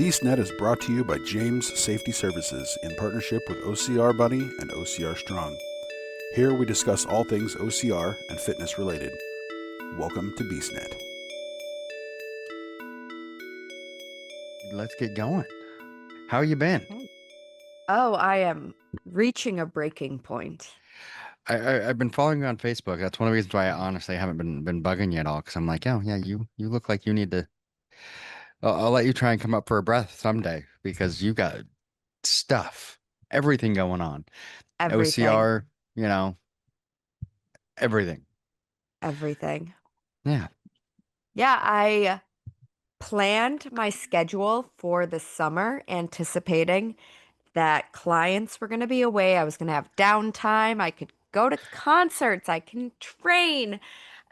BeastNet is brought to you by James Safety Services in partnership with OCR Buddy and OCR Strong. Here we discuss all things OCR and fitness related. Welcome to BeastNet. Let's get going. How you been? Oh, I am reaching a breaking point. I've been following you on Facebook. That's one of the reasons why I honestly haven't been bugging you at all. Because I'm like, oh yeah, you look like you need to. I'll let you try and come up for a breath someday because you got stuff, everything going on. Everything. OCR, everything. Everything. Yeah. Yeah, I planned my schedule for the summer, anticipating that clients were going to be away. I was going to have downtime. I could go to concerts. I can train,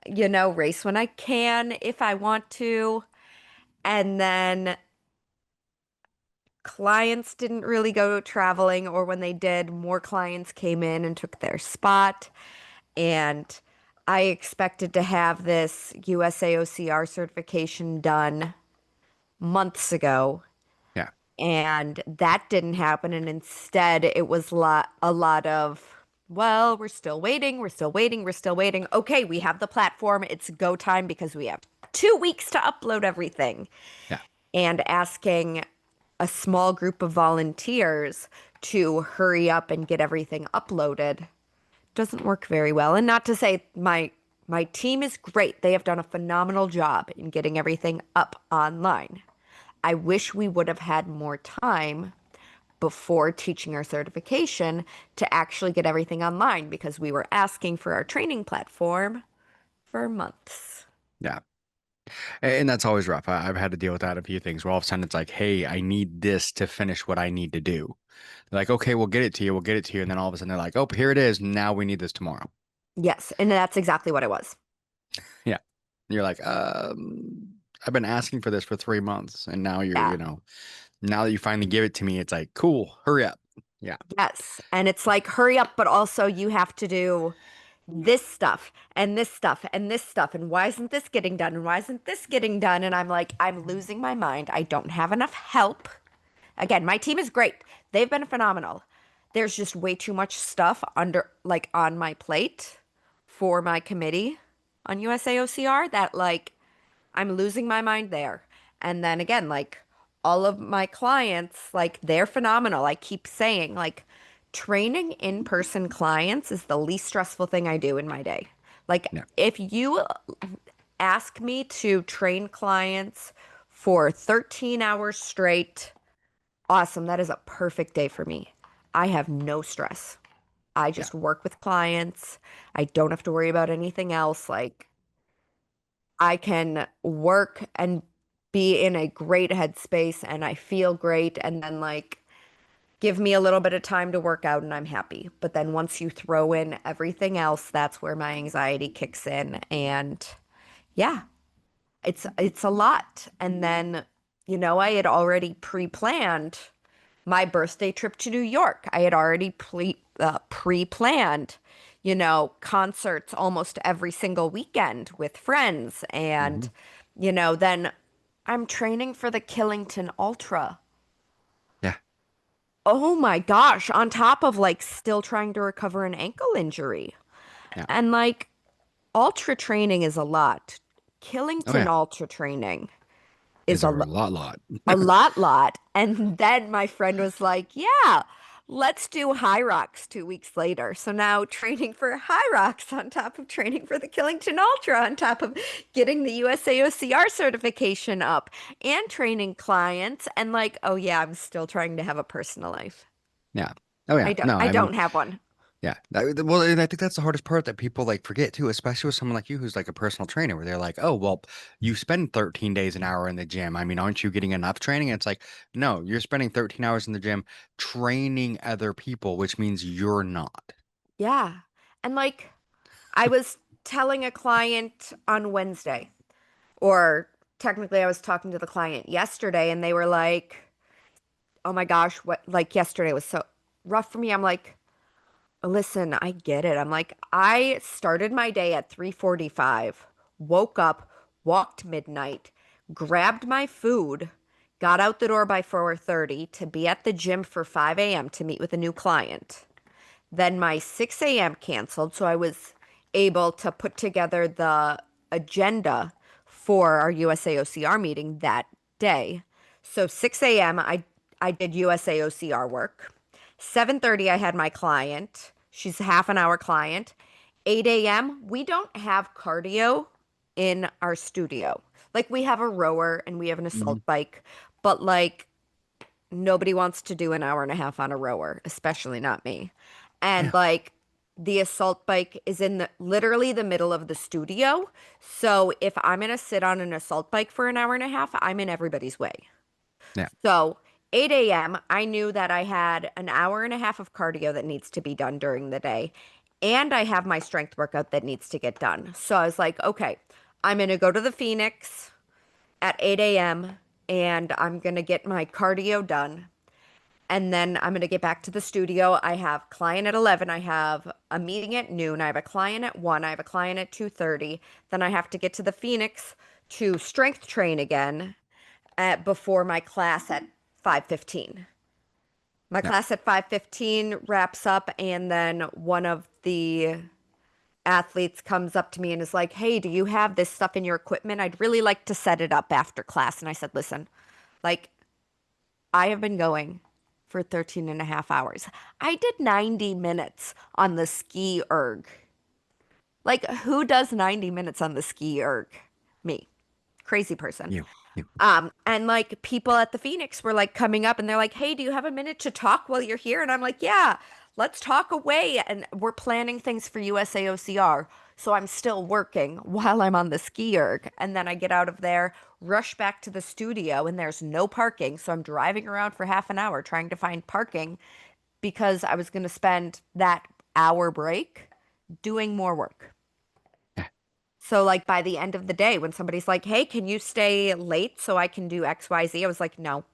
race when I can if I want to. And then clients didn't really go traveling, or when they did, more clients came in and took their spot. And I expected to have this USAOCR certification done months ago, Yeah. and that didn't happen. And instead, it was a lot of, well, we're still waiting, we're still waiting, we're still waiting. Okay, we have the platform. It's go time because we have 2 weeks to upload everything. Yeah. And asking a small group of volunteers to hurry up and get everything uploaded doesn't work very well. And not to say my team is great. They have done a phenomenal job in getting everything up online. I wish we would have had more time before teaching our certification to actually get everything online, because we were asking for our training platform for months. Yeah. And that's always rough. I've had to deal with that a few things where all of a sudden it's like, hey, I need this to finish what I need to do. They're like, okay, we'll get it to you. We'll get it to you. And then all of a sudden they're like, oh, here it is. Now we need this tomorrow. Yes, and that's exactly what it was. Yeah. And you're like, I've been asking for this for 3 months. And now Yeah. now that you finally give it to me, it's like, cool, hurry up. Yeah. Yes. And it's like, hurry up, but also you have to do this stuff and this stuff and this stuff. And why isn't this getting done? And why isn't this getting done? And I'm like, I'm losing my mind. I don't have enough help. Again, my team is great. They've been phenomenal. There's just way too much stuff on my plate for my committee on USAOCR that I'm losing my mind there. And then again, all of my clients, they're phenomenal. I keep saying, training in-person clients is the least stressful thing I do in my day. Yeah. If you ask me to train clients for 13 hours straight, awesome. That is a perfect day for me. I have no stress. I just work with clients. I don't have to worry about anything else. I can work and be in a great headspace and I feel great, and then give me a little bit of time to work out and I'm happy. But then once you throw in everything else, that's where my anxiety kicks in. And yeah, it's a lot. And then, I had already pre-planned my birthday trip to New York. I had already pre-planned, concerts almost every single weekend with friends. And, then I'm training for the Killington Ultra. Yeah. Oh my gosh, on top of still trying to recover an ankle injury. Yeah. And ultra training is a lot. Killington yeah. ultra training is a lot. a lot. And then my friend was like, yeah, let's do high rocks 2 weeks later. So now training for high rocks on top of training for the Killington Ultra, on top of getting the USAOCR certification up and training clients. And oh yeah, I'm still trying to have a personal life. Yeah. Oh yeah. I don't have one. Yeah. Well, and I think that's the hardest part that people forget too, especially with someone like you who's a personal trainer, where they're like, oh, well, you spend 13 days an hour in the gym. I mean, aren't you getting enough training? And it's like, no, you're spending 13 hours in the gym training other people, which means you're not. Yeah. And I was telling a client on Wednesday, or technically I was talking to the client yesterday, and they were like, oh my gosh, what, yesterday was so rough for me. I'm like, listen, I get it. I'm like, I started my day at 3:45, woke up, walked midnight, grabbed my food, got out the door by 4:30 to be at the gym for 5 a.m. to meet with a new client. Then my 6 a.m. canceled, so I was able to put together the agenda for our USAOCR meeting that day. So 6 a.m. I did USAOCR work. 7:30 I had my client. She's a half an hour client. 8 a.m. we don't have cardio in our studio. Like we have a rower and we have an Mhm. assault bike, but like nobody wants to do an hour and a half on a rower, especially not me. And Yeah. like the assault bike is in the literally the middle of the studio. So if I'm gonna sit on an assault bike for an hour and a half, I'm in everybody's way. Yeah. So 8 a.m., I knew that I had an hour and a half of cardio that needs to be done during the day. And I have my strength workout that needs to get done. So I was like, okay, I'm gonna go to the Phoenix at 8 a.m. and I'm gonna get my cardio done. And then I'm going to get back to the studio. I have client at 11. I have a meeting at noon. I have a client at 1. I have a client at 2:30. Then I have to get to the Phoenix to strength train again at before my class at 5:15. My Yeah. class at 5:15 wraps up and then one of the athletes comes up to me and is like, "Hey, do you have this stuff in your equipment? I'd really like to set it up after class." And I said, "Listen, like I have been going for 13 and a half hours. I did 90 minutes on the ski erg. Like, who does 90 minutes on the ski erg? Me. Crazy person. You. You. And like people at the Phoenix were like coming up and they're like, "Hey, do you have a minute to talk while you're here?" And I'm like, "Yeah, let's talk away." And we're planning things for USAOCR. So I'm still working while I'm on the ski erg. And then I get out of there, rush back to the studio, and there's no parking. So I'm driving around for half an hour trying to find parking because I was going to spend that hour break doing more work. Yeah. So, like, by the end of the day, when somebody's like, "Hey, can you stay late so I can do XYZ?" I was like, "No,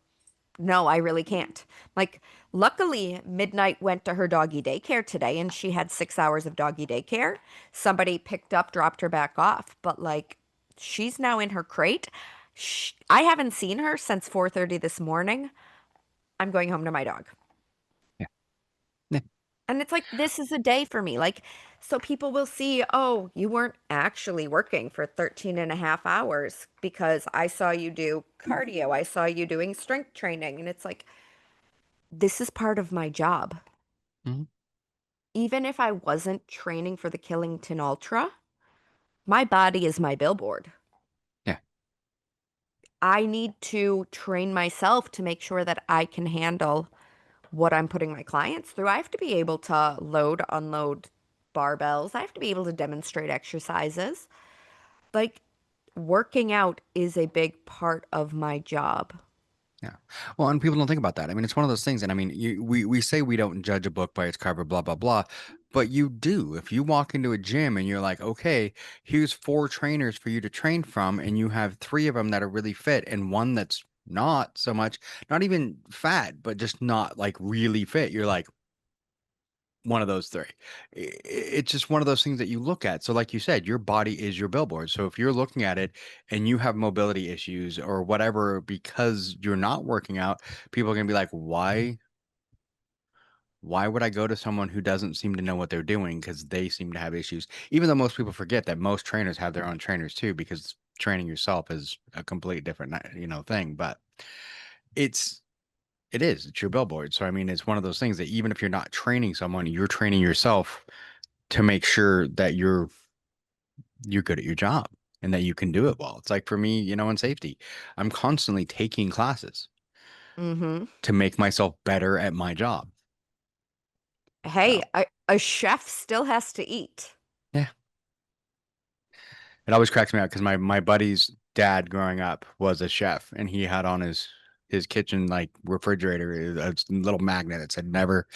no, I really can't." Like, luckily, Midnight went to her doggy daycare today and she had 6 hours of doggy daycare. Somebody picked up, dropped her back off, but like, she's now in her crate. I haven't seen her since 4:30 this morning. I'm going home to my dog. Yeah. Yeah. And it's like, this is a day for me. Like, so people will see, oh, you weren't actually working for 13 and a half hours because I saw you do cardio. I saw you doing strength training. And it's like, this is part of my job. Mhm. Even if I wasn't training for the Killington Ultra, my body is my billboard. Yeah. I need to train myself to make sure that I can handle what I'm putting my clients through. I have to be able to load, unload barbells. I have to be able to demonstrate exercises. Like working out is a big part of my job. Yeah. Well, and people don't think about that. I mean, it's one of those things, and I mean, we say we don't judge a book by its cover, blah blah blah, but you do. If you walk into a gym and you're like, okay, here's four trainers for you to train from, and you have three of them that are really fit and one that's not so much, not even fat, but just not like really fit. You're like, one of those three. It's just one of those things that you look at. So, like you said, your body is your billboard. So, if you're looking at it and you have mobility issues or whatever because you're not working out, people are gonna be like, "Why? Why would I go to someone who doesn't seem to know what they're doing because they seem to have issues?" Even though most people forget that most trainers have their own trainers too, because training yourself is a complete different, thing. But it's it's your billboard. So, I mean, it's one of those things that even if you're not training someone, you're training yourself to make sure that you're good at your job and that you can do it well. It's like for me, in safety, I'm constantly taking classes Mm-hmm. to make myself better at my job. Hey, So, a chef still has to eat. yeah, it always cracks me out because my buddy's dad growing up was a chef and he had on his kitchen like refrigerator a little magnet that said never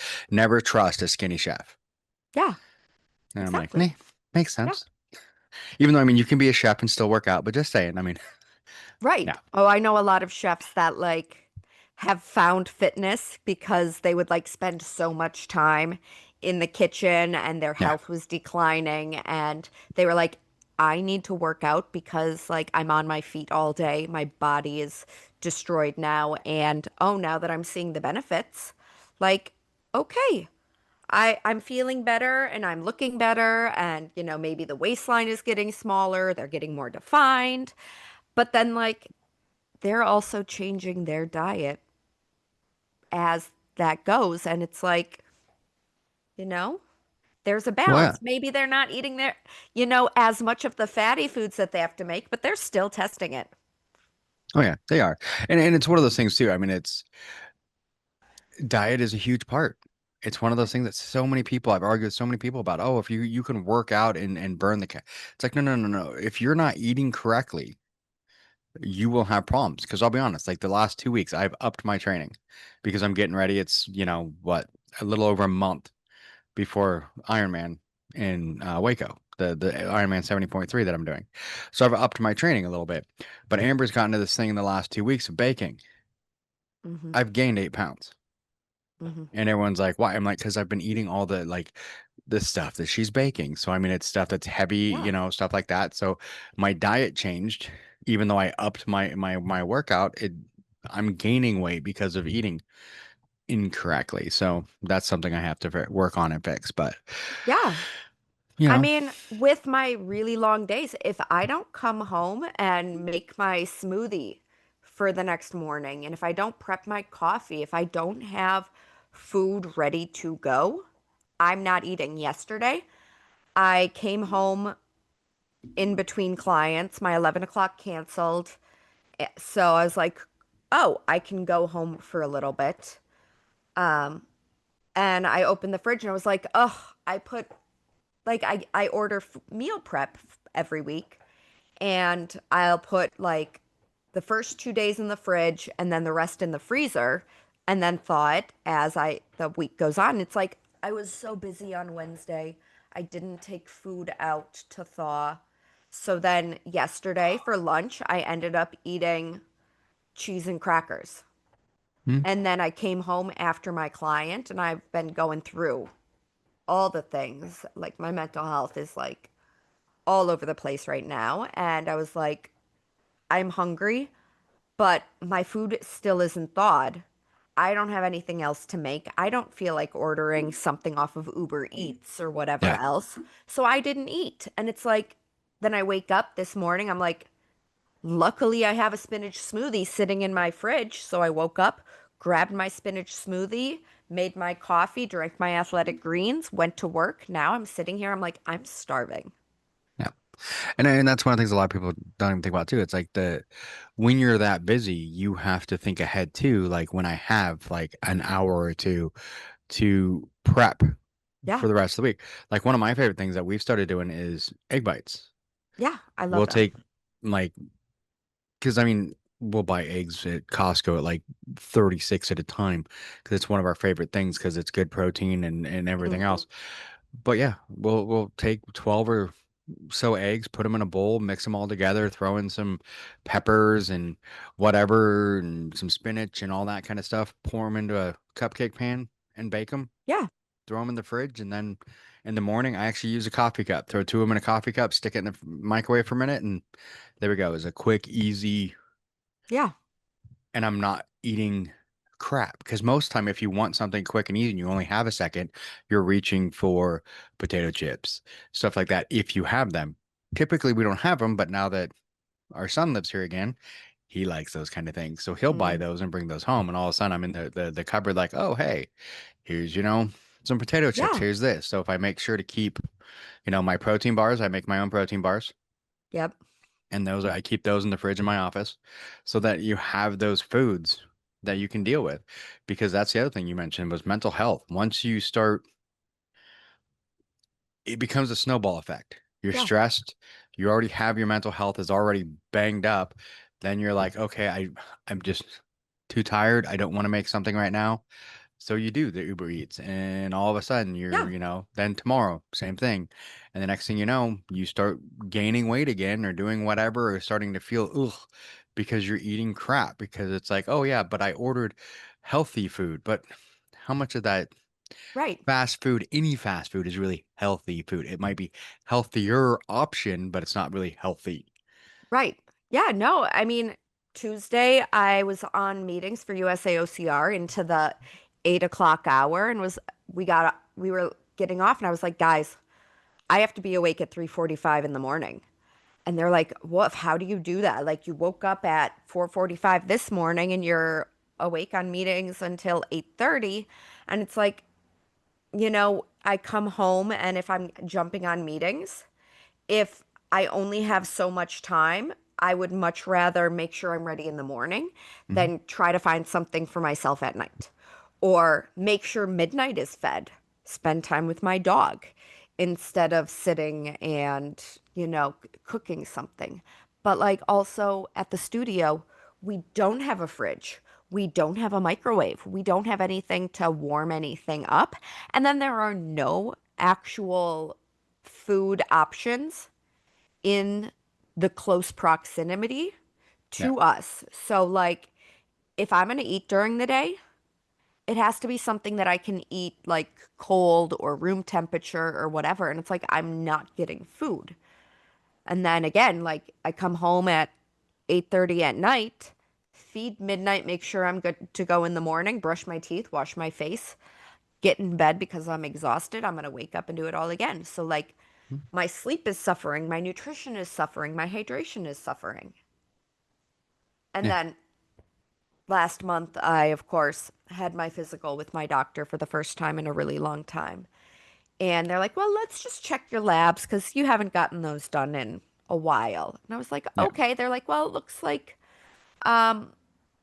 trust a skinny chef. Yeah, And I'm like, exactly. nah, makes Yeah. sense. Even though I mean you can be a chef and still work out, but just saying, I mean, Right. yeah, Oh, I know a lot of chefs that like have found fitness because they would like spend so much time in the kitchen and their yeah, health was declining and they were like, I need to work out because like I'm on my feet all day. My body is destroyed now. And oh, now that I'm seeing the benefits, like, okay, I'm feeling better and I'm looking better. And, maybe the waistline is getting smaller, they're getting more defined. But then, like, they're also changing their diet as that goes. And it's like, you know, there's a Well, yeah. balance. Maybe they're not eating as much of the fatty foods that they have to make, but they're still testing it. Oh yeah, they are. And it's one of those things too. I mean, it's diet is a huge part. It's one of those things that so many people I've argued with so many people about, oh, if you can work out and burn the it's like no. If you're not eating correctly, you will have problems. Because I'll be honest, like the last 2 weeks, I've upped my training because I'm getting ready. It's, what, a little over a month before Ironman in Waco, the Ironman 70.3 that I'm doing. So I've upped my training a little bit. But Amber's gotten to this thing in the last 2 weeks of baking. Hmm. I've gained 8 pounds. Hmm. And everyone's like, why? I'm like, because I've been eating all the like the stuff that she's baking. So I mean, it's stuff that's heavy, Yeah. stuff like that. So my diet changed, even though I upped my workout. I'm gaining weight because of eating incorrectly. So that's something I have to work on and fix. But Yeah. you I know, mean, with my really long days, if I don't come home and make my smoothie for the next morning, and if I don't prep my coffee, if I don't have food ready to go, I'm not eating. Yesterday, I came home in between clients. My 11 o'clock canceled. So I was like, oh, I can go home for a little bit. And I opened the fridge and I was like, oh, I order meal prep every week. And I'll put like the first 2 days in the fridge and then the rest in the freezer. And then thaw it as the week goes on. It's like I was so busy on Wednesday. I didn't take food out to thaw. So then yesterday for lunch, I ended up eating cheese and crackers. hmm, And then I came home after my client and I've been going through all the things. Like my mental health is like all over the place right now. And I was like, I'm hungry, but my food still isn't thawed. I don't have anything else to make. I don't feel like ordering something off of Uber Eats or whatever yeah, else. So I didn't eat. And it's like, then I wake up this morning, I'm like, luckily I have a spinach smoothie sitting in my fridge. So I woke up, grabbed my spinach smoothie, made my coffee, drank my athletic greens, went to work. Now I'm sitting here, I'm like, I'm starving. yeah. And that's one of the things a lot of people don't even think about too. It's like when you're that busy, you have to think ahead too. Like when I have like an hour or two to prep Yeah. for the rest of the week. Like one of my favorite things that we've started doing is egg bites. Yeah. I love We'll them. take like, because I mean, we'll buy eggs at Costco at like 36 at a time because it's one of our favorite things because it's good protein and everything Hmm. else. But yeah, we'll take 12 or so eggs, put them in a bowl, mix them all together, throw in some peppers and whatever, and some spinach and all that kind of stuff. Pour them into a cupcake pan and bake them. Yeah. Throw them in the fridge, and then in the morning, I actually use a coffee cup. Throw two of them in a coffee cup, stick it in the microwave for a minute, and there we go. It's a quick, easy, Yeah. and I'm not eating crap because most time, if you want something quick and easy and you only have a second, you're reaching for potato chips, stuff like that. If you have them, typically we don't have them, but now that our son lives here again, he likes those kind of things. So he'll buy Mm. those and bring those home. And all of a sudden I'm in the cupboard like, oh, hey, here's, some potato chips. Yeah. Here's this. So if I make sure to keep, my protein bars, I make my own protein bars. Yep. And I keep those in the fridge in my office so that you have those foods that you can deal with. Because that's the other thing you mentioned was mental health. Once you start, it becomes a snowball effect. You're Yeah. stressed, you already have your mental health is already banged up. Then you're like, okay, I'm just too tired. I don't want to make something right now. So you do the Uber Eats, and all of a sudden Yeah. then tomorrow, same thing. And the next thing you know, you start gaining weight again or doing whatever or starting to feel ugh because you're eating crap because it's like, oh yeah, but I ordered healthy food. But how much of that Right. fast food, any fast food is really healthy food? It might be healthier option, but it's not really healthy. Right. Yeah. No, I mean, Tuesday, I was on meetings for USA OCR into the 8 o'clock hour, and we were getting off, and I was like, guys, I have to be awake at 3:45 in the morning. And they're like, "What? How do you do that? Like you woke up at 4:45 this morning and you're awake on meetings until 8:30." And it's like, I come home and if I'm jumping on meetings, if I only have so much time, I would much rather make sure I'm ready in the morning Hmm. than try to find something for myself at night or make sure midnight is fed, spend time with my dog instead of sitting and, cooking something. But like also at the studio, we don't have a fridge. We don't have a microwave. We don't have anything to warm anything up. And then there are no actual food options in the close proximity Yeah. to us. So, like, if I'm going to eat during the day, it has to be something that I can eat like cold or room temperature or whatever. And it's like, I'm not getting food. And then again, like, I come home at 8:30 at night, feed midnight, make sure I'm good to go in the morning, brush my teeth, wash my face, get in bed because I'm exhausted. I'm going to wake up and do it all again. So, like, Mhm. my sleep is suffering, my nutrition is suffering, my hydration is suffering. And Yeah. then last month, I, of course, had my physical with my doctor for the first time in a really long time. And they're like, well, let's just check your labs because you haven't gotten those done in a while. And I was like, Yeah. okay. They're like, well, it looks like um,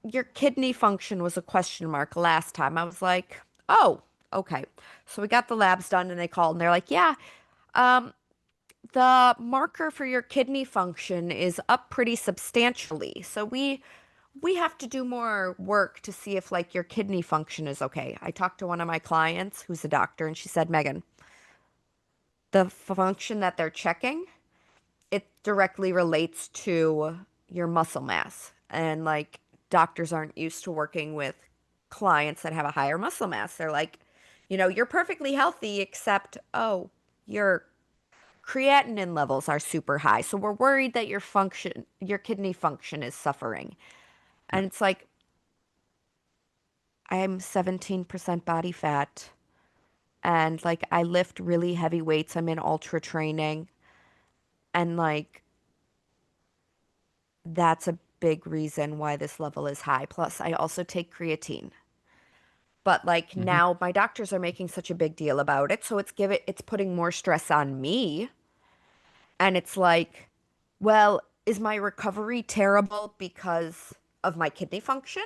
your kidney function was a question mark last time. I was like, oh, okay. So we got the labs done and they called and they're like, yeah, um, the marker for your kidney function is up pretty substantially. So we have to do more work to see if like your kidney function is okay. I talked to one of my clients who's a doctor and she said, Megan, the function that they're checking, it directly relates to your muscle mass. And like doctors aren't used to working with clients that have a higher muscle mass. They're like, you're perfectly healthy except, oh, your creatinine levels are super high. So we're worried that your kidney function is suffering. Yeah. And it's like, I'm 17% body fat. And like, I lift really heavy weights. I'm in ultra training. And like, that's a big reason why this level is high. Plus, I also take creatine. But like Hmm. now my doctors are making such a big deal about it, so it's putting more stress on me. And it's like, well, is my recovery terrible because of my kidney function?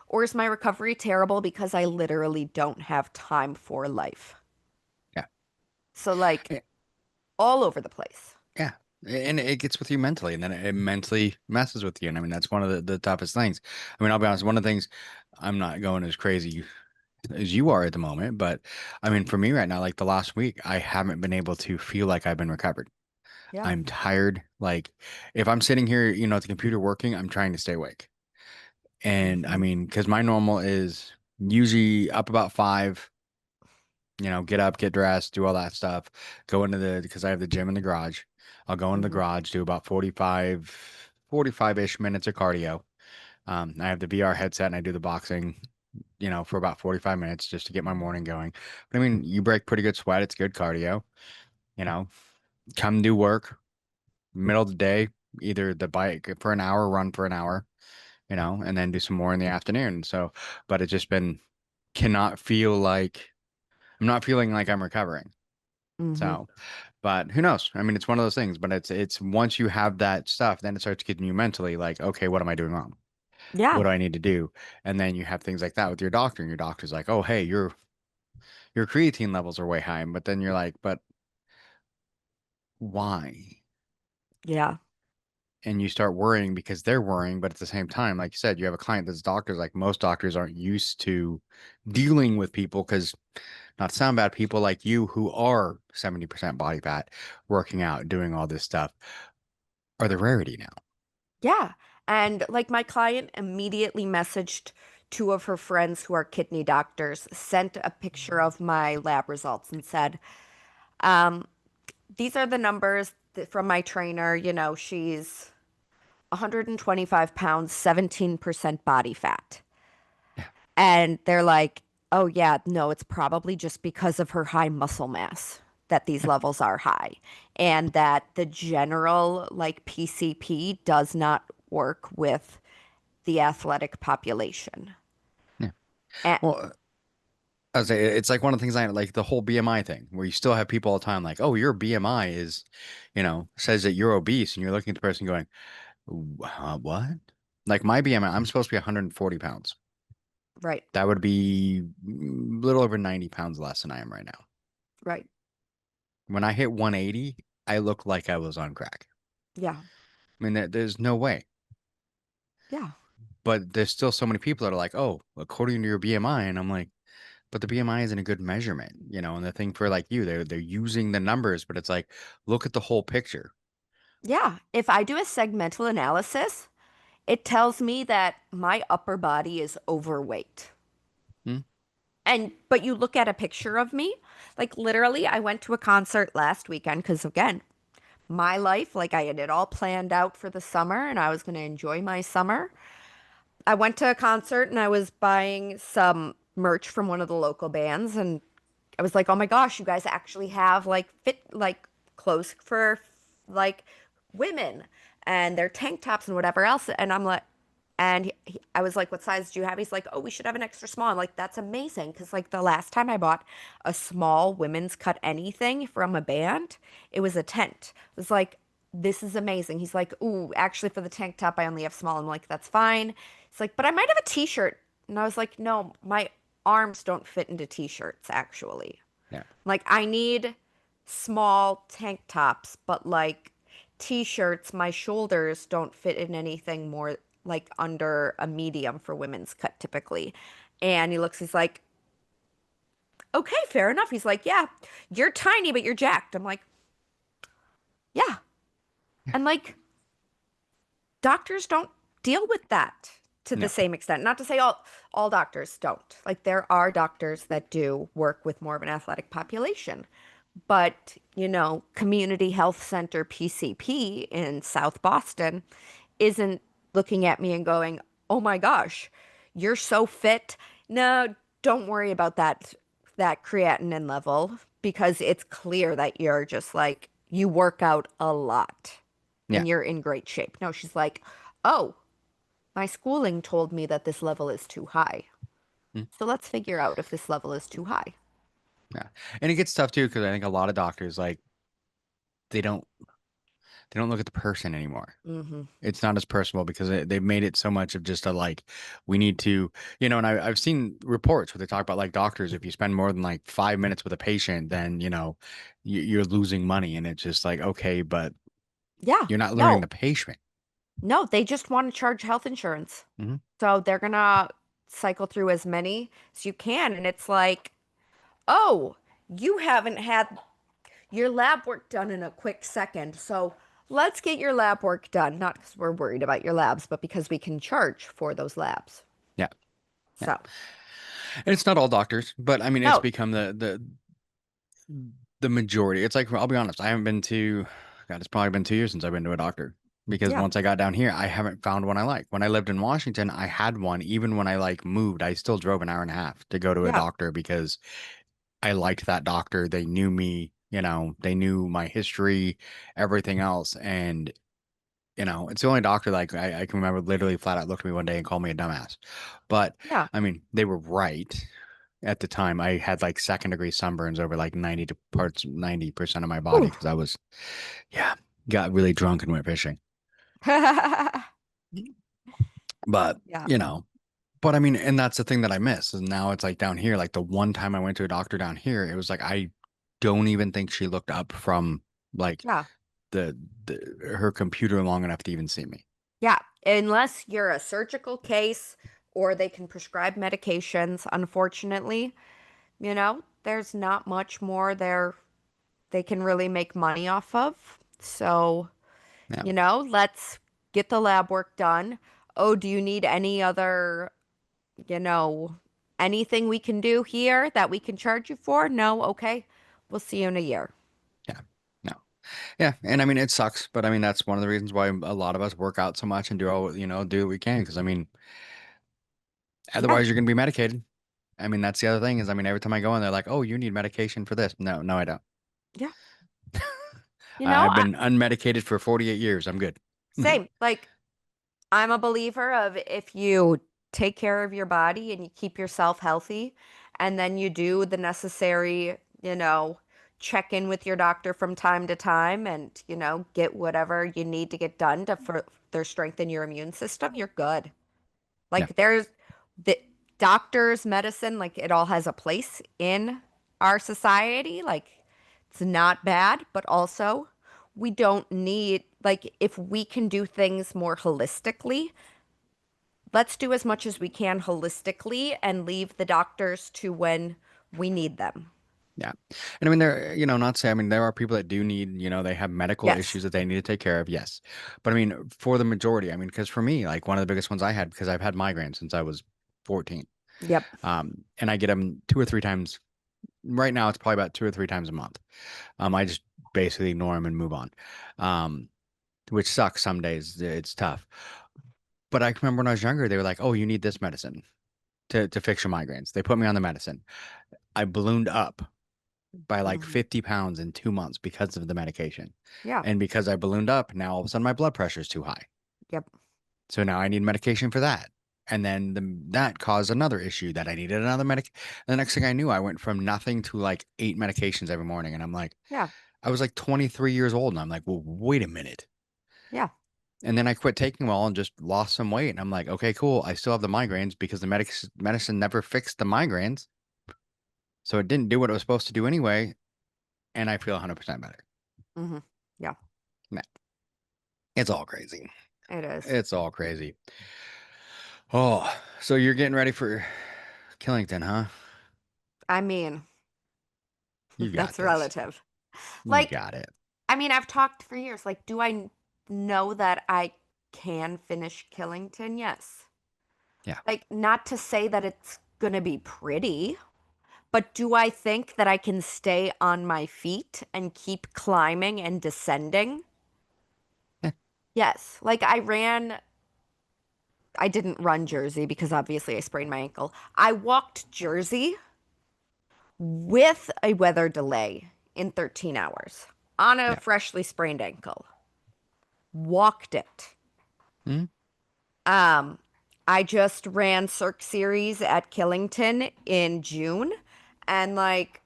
Or is my recovery terrible because I literally don't have time for life? Yeah. So, like, Eh, all over the place. Yeah. And it gets with you mentally, and then it mentally messes with you. And I mean, that's one of the toughest things. I mean, I'll be honest, one of the things I'm not going as crazy as you are at the moment, but I mean, for me right now, like the last week, I haven't been able to feel like I've been recovered. Yeah. I'm tired. Like if I'm sitting here, at the computer working, I'm trying to stay awake. And I Hmm. mean, because my normal is usually up about 5, get up, get dressed, do all that stuff, go into because I have the gym in the garage. I'll go into the Hmm. garage, do about 45-ish minutes of cardio. I have the VR headset and I do the boxing, for about 45 minutes just to get my morning going. But I mean, you break pretty good sweat. It's good cardio, you know, come do work, middle of the day, either the bike for an hour, run for an hour, and then do some more in the afternoon. So, but it's just been, cannot feel like I'm not feeling like I'm recovering. Hmm. So, but who knows? I mean, it's one of those things, but it's once you have that stuff, then it starts getting you mentally like, okay, what am I doing wrong? What Yeah. do I need to do? And then you have things like that with your doctor, and your doctor's like, oh, hey, your creatine levels are way high. But then you're like, but why? Yeah. And you start worrying because they're worrying, but at the same time, like you said, you have a client that's doctors, like most doctors aren't used to dealing with people because, not to sound bad, people like you who are 70% body fat, working out, doing all this stuff are the rarity now. Yeah. And like my client immediately messaged two of her friends who are kidney doctors, sent a picture of my lab results and said, um, these are the numbers from my trainer. She's 125 pounds, 17% body fat. Yeah. And they're like, oh, yeah, no, it's probably just because of her high muscle mass that these Yeah. levels are high. And that the general, like, PCP does not work with the athletic population. Yeah. And Well, I was say it's like one of the things I like the whole BMI thing where you still have people all the time like, oh, your BMI is, says that you're obese, and you're looking at the person going, what? Like my BMI, I'm supposed to be 140 pounds. right, That would be a little over 90 pounds less than I am right now. right. When I hit 180, I look like I was on crack. Yeah, I mean, there's no way. yeah, But there's still so many people that are like, oh, according to your BMI, and I'm like, but the BMI isn't a good measurement, And the thing for like you, they're using the numbers, but it's like, look at the whole picture. yeah. If I do a segmental analysis, it tells me that my upper body is overweight. Hmm? But you look at a picture of me, like literally, I went to a concert last weekend because, again, my life, like I had it all planned out for the summer and I was going to enjoy my summer. I went to a concert and I was buying some merch from one of the local bands, and I was like, "Oh my gosh, you guys actually have like fit like clothes for like women and their tank tops and whatever else." And I'm like, I was like, "What size do you have?" He's like, "Oh, we should have an extra small." I'm like, "That's amazing," because like the last time I bought a small women's cut anything from a band, it was a tent. It was like, "This is amazing." He's like, "Ooh, actually for the tank top, I only have small." I'm like, "That's fine." It's like, "But I might have a t-shirt." And I was like, "No, my arms don't fit into t-shirts actually." Yeah. Like I need small tank tops, but like t-shirts, my shoulders don't fit in anything more like under a medium for women's cut typically. And he's like, "Okay, fair enough." He's like, "Yeah, you're tiny, but you're jacked." I'm like, "Yeah." Yeah. And like doctors don't deal with that to the No. same extent. Not to say all doctors don't. Like there are doctors that do work with more of an athletic population. But, Community Health Center PCP in South Boston isn't looking at me and going, "Oh my gosh, you're so fit." No, don't worry about that creatinine level because it's clear that you're just like you work out a lot Yeah. and you're in great shape. No, she's like, "Oh, my schooling told me that this level is too high. Hmm. So let's figure out if this level is too high." Yeah. And it gets tough too because I think a lot of doctors like they don't they don't look at the person anymore. Hmm. It's not as personal because they've made it so much of just a like we need to, and I've seen reports where they talk about like doctors, if you spend more than like 5 minutes with a patient, then you're losing money, and it's just like okay, but Yeah. you're not learning No, the patient. no, they just want to charge health insurance. Hmm. So they're gonna cycle through as many as you can. And it's like, "Oh, you haven't had your lab work done in a quick second. So let's get your lab work done." Not because we're worried about your labs, but because we can charge for those labs. Yeah. Yeah. So, And it's not all doctors, but I mean, it's no, become the majority. It's like I'll be honest, I haven't been to God, it's probably been 2 years since I've been to a doctor because yeah, once I got down here, I haven't found one I like. When I lived in Washington, I had one. Even when I like moved, I still drove an hour and a half to go to a yeah, doctor because I liked that doctor. They knew me, they knew my history, everything else. And, it's the only doctor like I can remember literally flat out looked at me one day and called me a dumbass. But yeah. I mean, they were right at the time. I had like second degree sunburns over like 90% of my body Ooh. because I was, yeah, got really drunk and went fishing. But, Yeah, but I mean, and that's the thing that I miss. And now it's like down here, like the one time I went to a doctor down here, it was like I don't even think she looked up from like yeah, the, her computer long enough to even see me. yeah. Unless you're a surgical case or they can prescribe medications, unfortunately, there's not much more there they can really make money off of. So, Yeah. let's get the lab work done. Oh, do you need any other, you know, anything we can do here that we can charge you for? No? Okay. We'll see you in a year. Yeah. No. Yeah, and I mean it sucks, but I mean that's one of the reasons why a lot of us work out so much and do all do what we can because I mean Yeah, otherwise you're gonna be medicated. I mean that's the other thing is I mean every time I go in they're like, oh, you need medication for this. No, no, I don't. yeah. You know, I've been unmedicated for 48 years. I'm good. same. Like, I'm a believer of if you take care of your body and you keep yourself healthy, and then you do the necessary, check in with your doctor from time to time and, get whatever you need to get done to further strengthen your immune system, you're good. Yeah, Like, there's the doctors, medicine, like, it all has a place in our society. Like, it's not bad, but also we don't need, like, if we can do things more holistically, let's do as much as we can holistically and leave the doctors to when we need them. yeah. And I mean there, not say I mean there are people that do need, they have medical Yes. issues that they need to take care of. Yes. But I mean for the majority, I mean because for me, like one of the biggest ones I had because I've had migraines since I was 14. Yep. And I get them 2 or 3 times. Right now, it's probably about 2 or 3 times a month. I just basically ignore them and move on, um, which sucks some days. It's tough. But I can remember when I was younger, they were like, "Oh, you need this medicine to fix your migraines." They put me on the medicine. I ballooned up by like Mhm. 50 pounds in 2 months because of the medication, Yeah. and because I ballooned up, now all of a sudden my blood pressure is too high. Yep. So now I need medication for that. And then that caused another issue that I needed another medic. The next thing I knew, I went from nothing to like 8 medications every morning. And I'm like, Yeah. I was like 23 years old. And I'm like, well, wait a minute. Yeah. And then I quit taking them all and just lost some weight. And I'm like, okay, cool. I still have the migraines because the medicine never fixed the migraines. So it didn't do what it was supposed to do anyway. And I feel 100% better. Hmm. Yeah. Nah, it's all crazy. It is. It's all crazy. Oh, so you're getting ready for Killington, huh? I mean, You got that's this. relative. You Like, got it. I mean, I've talked for years. Like, do I know that I can finish Killington? Yes. Yeah. Like, not to say that it's going to be pretty, but do I think that I can stay on my feet and keep climbing and descending? Yeah. Yes. Like, I didn't run Jersey because obviously I sprained my ankle. I walked Jersey with a weather delay in 13 hours on a Yeah. freshly sprained ankle. Walked it. Mhm. Um, I just ran Cirque Series at Killington in June, and like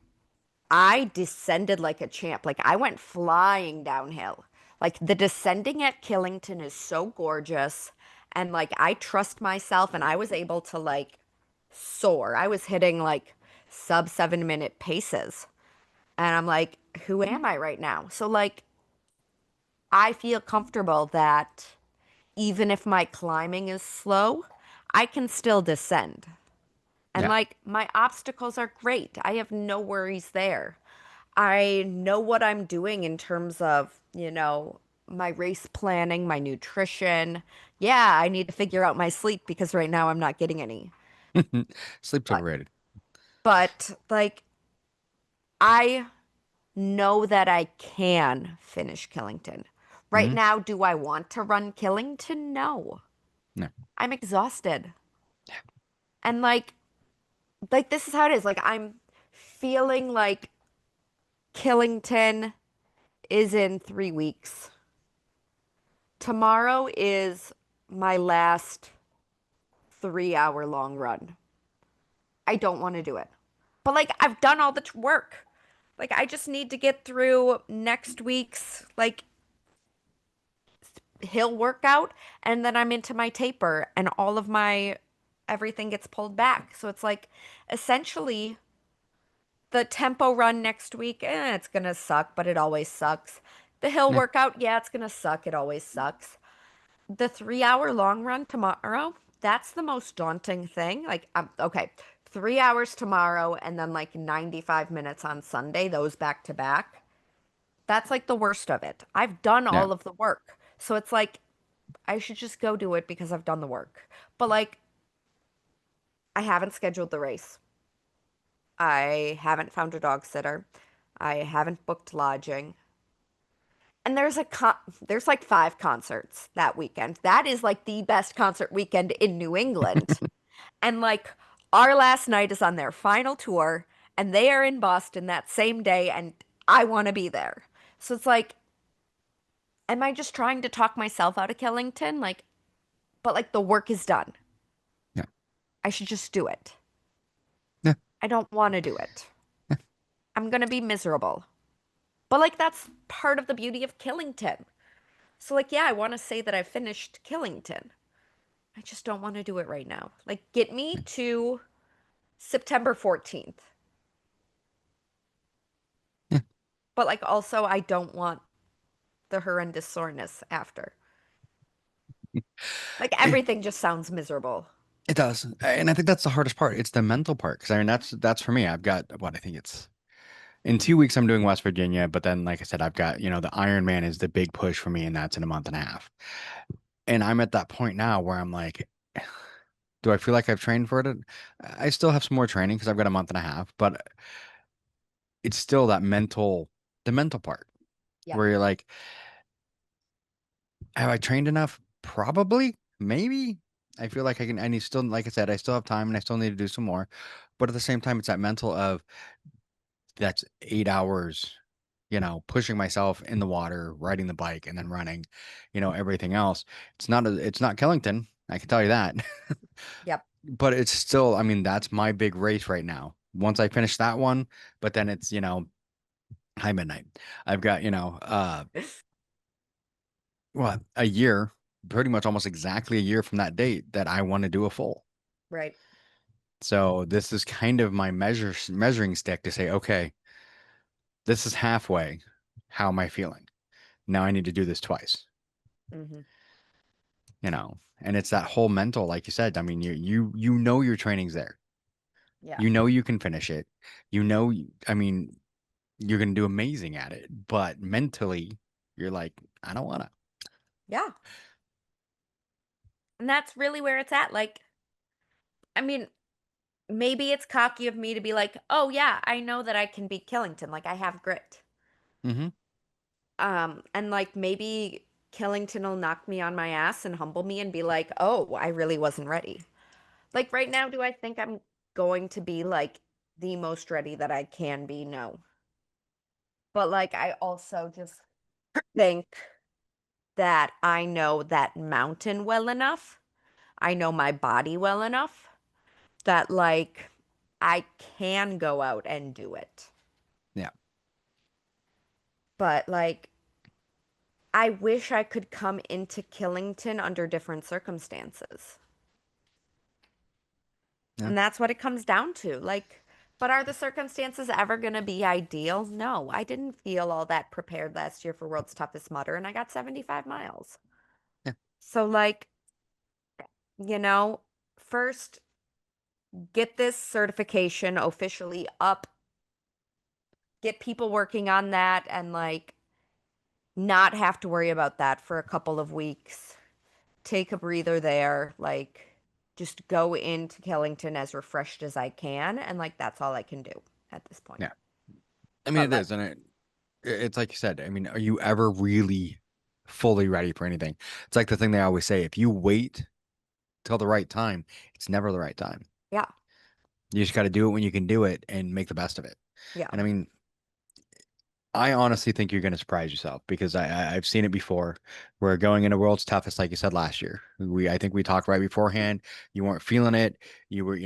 I descended like a champ. Like I went flying downhill. Like the descending at Killington is so gorgeous, and like I trust myself, and I was able to like soar. I was hitting like sub 7 minute paces, and I'm like, who am I right now? So like I feel comfortable that even if my climbing is slow, I can still descend. And Yeah. like my obstacles are great. I have no worries there. I know what I'm doing in terms of, my race planning, my nutrition. Yeah, I need to figure out my sleep because right now I'm not getting any. Sleep's But overrated. like I know that I can finish Killington. Right Hmm. now, do I want to run Killington? No. No. I'm exhausted. And like this is how it is. Like I'm feeling like Killington is in 3 weeks. Tomorrow is my last 3 hour long run. I don't want to do it. But like I've done all the work. Like I just need to get through next week's like hill workout and then I'm into my taper and all of my everything gets pulled back. So it's like essentially the tempo run next week, it's gonna suck, but it always sucks. The hill Yeah. workout, yeah, it's gonna suck. It always sucks. The 3 hour long run tomorrow, that's the most daunting thing. Like, okay, 3 hours tomorrow and then like 95 minutes on Sunday, those back to back. That's like the worst of it. I've done Yeah. all of the work. So it's like, I should just go do it because I've done the work. But like, I haven't scheduled the race. I haven't found a dog sitter. I haven't booked lodging. And there's like 5 concerts that weekend. That is like the best concert weekend in New England. And like our last night is on their final tour, and they are in Boston that same day, and I want to be there. So it's like, am I just trying to talk myself out of Killington? Like, but like the work is done. Yeah. I should just do it. Yeah. I don't want to do it. I'm gonna be miserable. But like that's part of the beauty of Killington. So like yeah, I want to say that I finished Killington. I just don't want to do it right now. Like get me to September 14th. Yeah. But like also I don't want the horrendous soreness after. Like It, everything just sounds miserable. it does. And I think that's the hardest part. It's the mental part. Because I mean, that's for me. I've got what I think it's in 2 weeks, I'm doing West Virginia. But then, like I said, I've got, the Ironman is the big push for me. And that's in a month and a half. And I'm at that point now where I'm like, do I feel like I've trained for it? I still have some more training because I've got a month and a half. But it's still the mental part Yeah. where you're like, have I trained enough? Probably, maybe. I feel like I need still, like I said, I still have time and I still need to do some more. But at the same time, it's that mental of that's 8 hours, pushing myself in the water, riding the bike, and then running, everything else. It's not Killington. I can tell you that. Yep. But it's still, I mean, that's my big race right now. Once I finish that one, but then it's, high midnight. I've got, what, a year, pretty much almost exactly a year from that date that I want to do a full. Right. So this is kind of my measuring stick to say, okay, this is halfway. How am I feeling? Now I need to do this twice, Hmm. and it's that whole mental, like you said, I mean, you know, your training's there. Yeah. You know, you can finish it. I mean, you're going to do amazing at it, but mentally you're like, I don't want to. Yeah. And that's really where it's at. Like, I mean, maybe it's cocky of me to be like, oh yeah, I know that I can beat Killington. Like I have grit. Hmm. And like maybe Killington will knock me on my ass and humble me and be like, oh, I really wasn't ready. Like right now, do I think I'm going to be like the most ready that I can be? No. But like I also just think that I know that mountain well enough. I know my body well enough that like I can go out and do it. Yeah. But like I wish I could come into Killington under different circumstances. Yeah. And that's what it comes down to. Like, but are the circumstances ever going to be ideal? No, I didn't feel all that prepared last year for World's Toughest Mudder, and I got 75 miles. Yeah. So, like, you know, first get this certification officially up, get people working on that, and like not have to worry about that for a couple of weeks. Take a breather there, like just go into Killington as refreshed as I can, and like that's all I can do at this point. Yeah. I mean, But it like, is. And it's like you said, I mean, are you ever really fully ready for anything? It's like the thing they always say, if you wait till the right time, it's never the right time. yeah, You just got to do it when you can do it and make the best of it. yeah, And I mean, I honestly think you're going to surprise yourself because I've seen it before. We're going into World's Toughest, like you said last year. I think we talked right beforehand. You weren't feeling it. You were,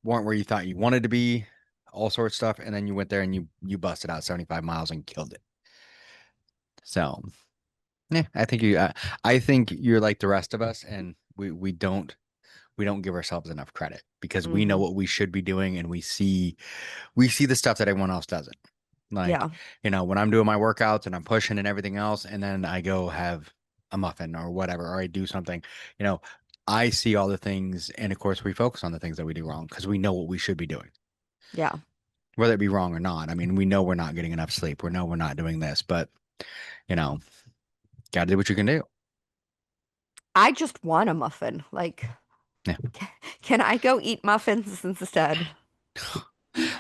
weren't where you thought you wanted to be, all sorts of stuff. And then you went there and you busted out 75 miles and killed it. So, yeah, I think you're like the rest of us, and we don't give ourselves enough credit because we know mm-hmm, what we should be doing, and we see the stuff that everyone else doesn't. Like, yeah, when I'm doing my workouts and I'm pushing and everything else, and then I go have a muffin or whatever, or I do something, you know, I see all the things, and of course we focus on the things that we do wrong because we know what we should be doing, yeah. whether it be wrong or not. I mean, we know we're not getting enough sleep. We know we're not doing this, but you know, gotta do what you can do. I just want a muffin. Like, Yeah. can I go eat muffins instead?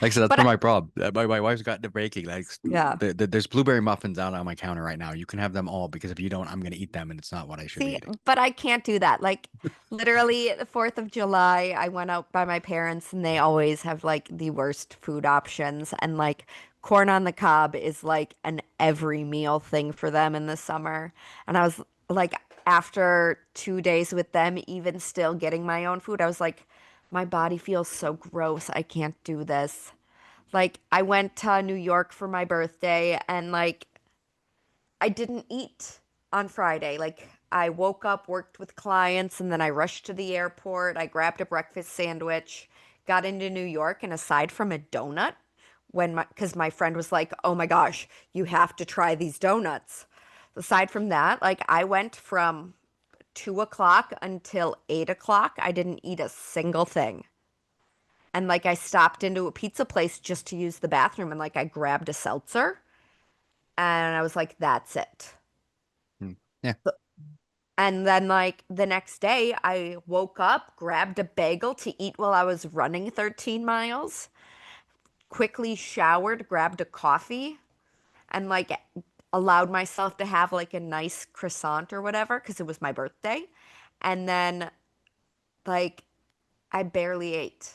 Like Like I said, that's But been my problem. My wife's got into baking. Like yeah. there's blueberry muffins out on my counter right now. You can have them all because if you don't, I'm gonna eat them, and it's not what I should be See, eating. but I can't do that. Like literally the 4th of July, I went out by my parents and they always have like the worst food options and like corn on the cob is like an every meal thing for them in the summer. And I was like after 2 days with them, even still getting my own food, I was like my body feels so gross. I can't do this. Like I went to New York for my birthday and like I didn't eat on Friday. Like I woke up, worked with clients, and then I rushed to the airport. I grabbed a breakfast sandwich, got into New York, and aside from a donut, because my friend was like, "Oh my gosh, you have to try these donuts." Aside from that, like I went from 2 o'clock until 8 o'clock. I didn't eat a single thing. And like I stopped into a pizza place just to use the bathroom and like I grabbed a seltzer and I was like, that's it. Mm. Yeah. And then, like, the next day, I woke up, grabbed a bagel to eat while I was running 13 miles, quickly showered, grabbed a coffee, and, like, allowed myself to have, like, a nice croissant or whatever because it was my birthday. And then, like, I barely ate.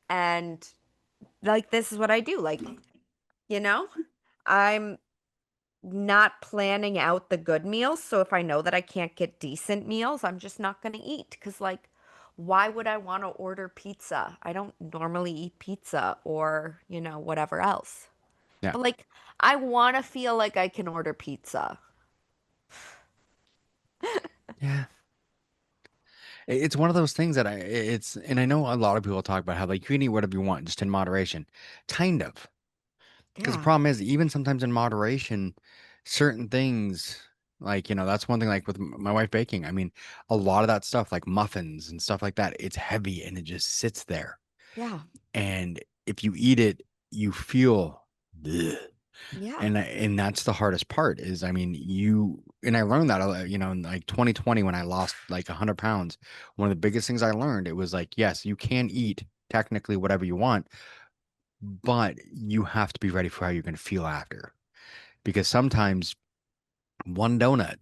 And, like, this is what I do. Like, you know, I'm not planning out the good meals. So if I know that I can't get decent meals, I'm just not going to eat. Because, like, why would I want to order pizza? I don't normally eat pizza or, whatever else. Yeah. But, like, I want to feel like I can order pizza. Yeah. It's one of those things that and I know a lot of people talk about how like you can eat whatever you want, just in moderation. Kind of. Because the Yeah. problem is, even sometimes in moderation, certain things, like, that's one thing, like with my wife baking. I mean, a lot of that stuff, like muffins and stuff like that, it's heavy and it just sits there. Yeah. And if you eat it, you feel, "Ugh." Yeah. And that's the hardest part is, I mean, and I learned that, in like 2020 when I lost like 100 pounds, one of the biggest things I learned, it was like, yes, you can eat technically whatever you want, but you have to be ready for how you're going to feel after. Because sometimes one donut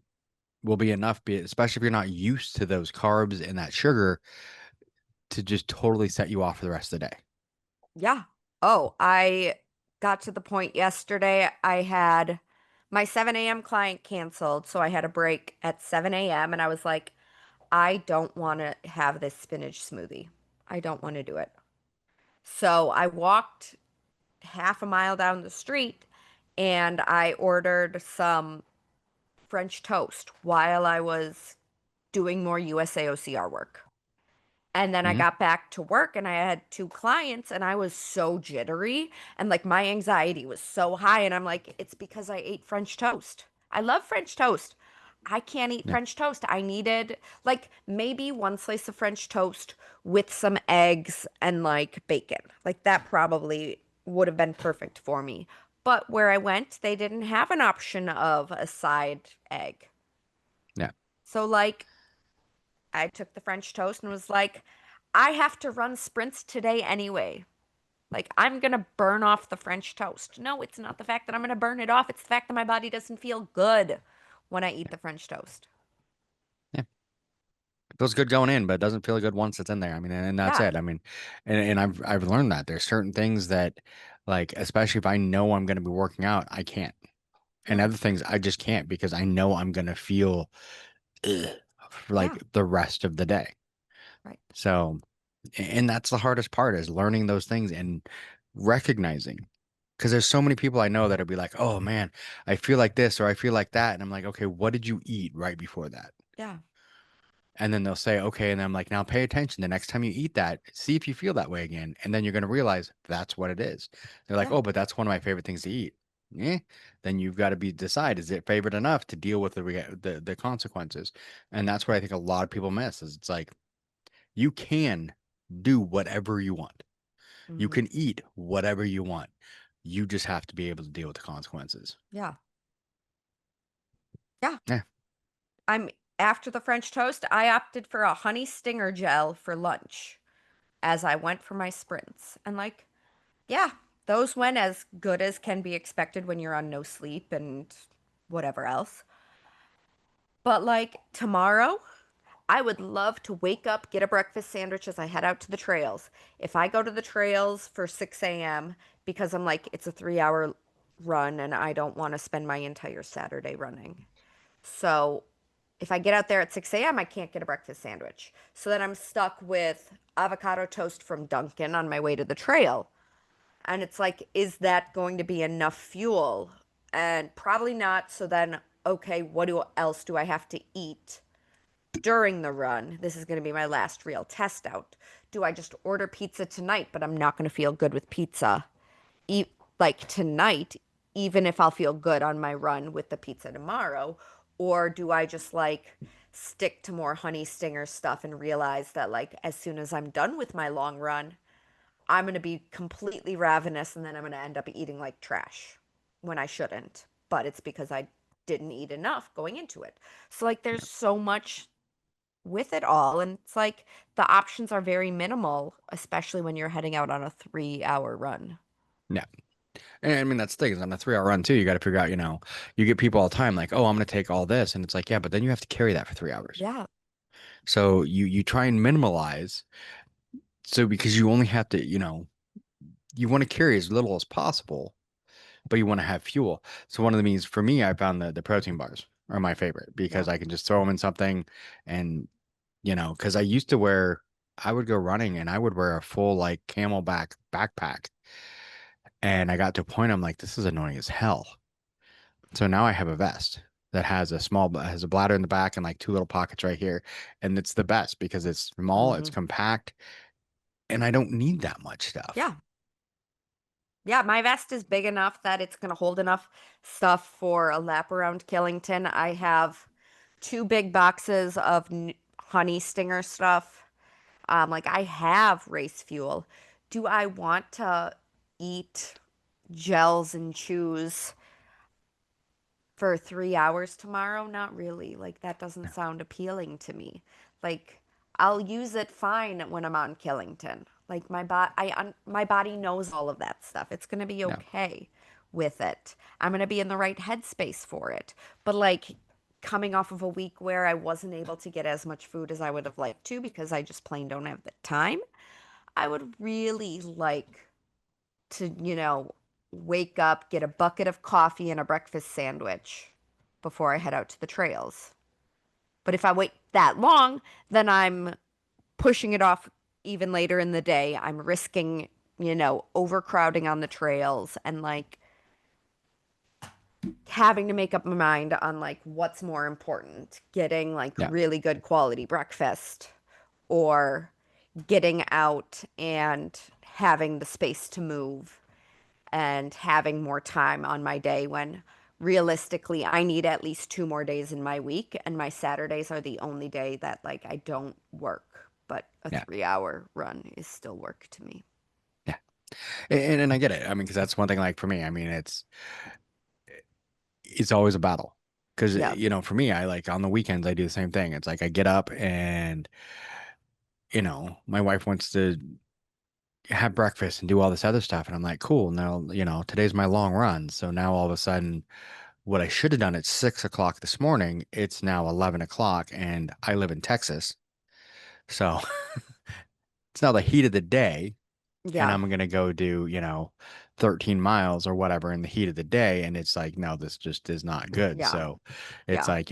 will be enough, especially if you're not used to those carbs and that sugar, to just totally set you off for the rest of the day. Yeah. Oh, I got to the point yesterday. I had my 7 a.m. client canceled. So I had a break at 7 a.m. And I was like, I don't want to have this spinach smoothie. I don't want to do it. So I walked half a mile down the street and I ordered some French toast while I was doing more USA OCR work. And then I Hmm. got back to work and I had 2 clients and I was so jittery and like my anxiety was so high. And I'm like, it's because I ate French toast. I love French toast. I can't eat Yeah. French toast. I needed like maybe one slice of French toast with some eggs and like bacon. Like that probably would have been perfect for me. But where I went, they didn't have an option of a side egg. Yeah. So like I took the French toast and was like, I have to run sprints today anyway. Like, I'm going to burn off the French toast. No, it's not the fact that I'm going to burn it off. It's the fact that my body doesn't feel good when I eat the French toast. Yeah. It feels good going in, but it doesn't feel good once it's in there. I mean, and that's Yeah. it. I mean, and I've learned that there's certain things that, like, especially if I know I'm going to be working out, I can't. And Yeah. other things I just can't because I know I'm going to feel ugh, for like Yeah. the rest of the day. Right. So, and that's the hardest part is learning those things and recognizing. Because there's so many people I know that'll be like, oh man, I feel like this or I feel like that. And I'm like, okay, what did you eat right before that? Yeah. And then they'll say, okay. And I'm like, now pay attention. The next time you eat that, see if you feel that way again. And then you're going to realize that's what it is. They're like, Yeah. oh, but that's one of my favorite things to eat. Yeah. Then you've got to decide, is it favorite enough to deal with the consequences? And that's what I think a lot of people miss is it's like, you can do whatever you want. You Hmm. can eat whatever you want. You just have to be able to deal with the consequences. Yeah. Yeah. Yeah. I'm after the French toast, I opted for a honey stinger gel for lunch as I went for my sprints. And like, Yeah, those went as good as can be expected when you're on no sleep and whatever else. But like tomorrow, I would love to wake up, get a breakfast sandwich as I head out to the trails. If I go to the trails for 6 a.m., because I'm like, it's a 3 hour run and I don't want to spend my entire Saturday running. So if I get out there at 6 a.m., I can't get a breakfast sandwich. So then I'm stuck with avocado toast from Dunkin' on my way to the trail. And it's like, is that going to be enough fuel? And probably not. So then, okay, else do I have to eat during the run? This is going to be my last real test out. Do I just order pizza tonight, but I'm not going to feel good with pizza like tonight, even if I'll feel good on my run with the pizza tomorrow? Or do I just like stick to more honey stinger stuff and realize that like as soon as I'm done with my long run, I'm going to be completely ravenous and then I'm going to end up eating like trash when I shouldn't. But it's because I didn't eat enough going into it. So, like, there's so much with it all. And it's like the options are very minimal, especially when you're heading out on a 3 hour run. Yeah. And I mean, that's the thing is on a 3 hour run too, you got to figure out, you get people all the time like, oh, I'm going to take all this. And it's like, yeah, but then you have to carry that for 3 hours. Yeah. So you try and minimalize. So because you only have to, you want to carry as little as possible, but you want to have fuel. So one of the means for me, I found the protein bars are my favorite Yeah. because I can just throw them in something and, because I would go running and I would wear a full like camelback backpack. And I got to a point, I'm like, this is annoying as hell. So now I have a vest that has a bladder in the back and like two little pockets right here. And it's the best because it's small, it's Hmm. compact, and I don't need that much stuff. Yeah. Yeah. My vest is big enough that it's going to hold enough stuff for a lap around Killington. I have two big boxes of honey stinger stuff. Like I have race fuel. Do I want to eat gels and chews for 3 hours tomorrow? Not really. Like that doesn't sound appealing to me. Like I'll use it fine when I'm on Killington. Like my body knows all of that stuff. It's gonna be No, okay with it. I'm gonna be in the right headspace for it. But like coming off of a week where I wasn't able to get as much food as I would have liked to because I just plain don't have the time, I would really like to, wake up, get a bucket of coffee and a breakfast sandwich before I head out to the trails. But if I wait that long, then I'm pushing it off even later in the day. I'm risking, overcrowding on the trails and like having to make up my mind on like what's more important, getting like yeah, really good quality breakfast or getting out and having the space to move and having more time on my day when realistically I need at least 2 more days in my week and my Saturdays are the only day that like I don't work, but a yeah, 3 hour run is still work to me. yeah. And I get it. I mean, because that's one thing. Like for me, I mean, it's always a battle. Because Yeah. for me, I like on the weekends I do the same thing. It's like I get up and my wife wants to have breakfast and do all this other stuff, and I'm like, cool. Now today's my long run, so now all of a sudden what I should have done at 6 o'clock this morning, it's now 11 o'clock, and I live in Texas. So it's now the heat of the day, and Yeah. I'm going to go do, 13 miles or whatever in the heat of the day. And it's like, no, this just is not good. Yeah. So it's Yeah. like,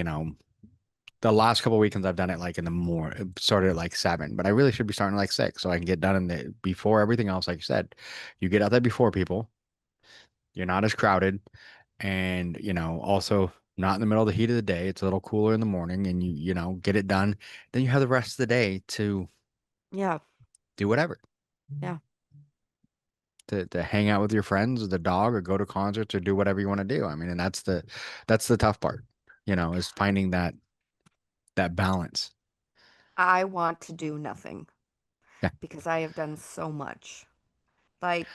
the last couple of weekends I've done it like in the started at like 7, but I really should be starting at like 6 so I can get done before everything else. Like you said, you get out there before people, you're not as crowded, and also not in the middle of the heat of the day. It's a little cooler in the morning, and get it done. Then you have the rest of the day to Yeah. do whatever, Yeah. to hang out with your friends, or the dog, or go to concerts, or do whatever you want to do. I mean, and that's the tough part, is finding that balance. I want to do nothing Yeah, because I have done so much. Like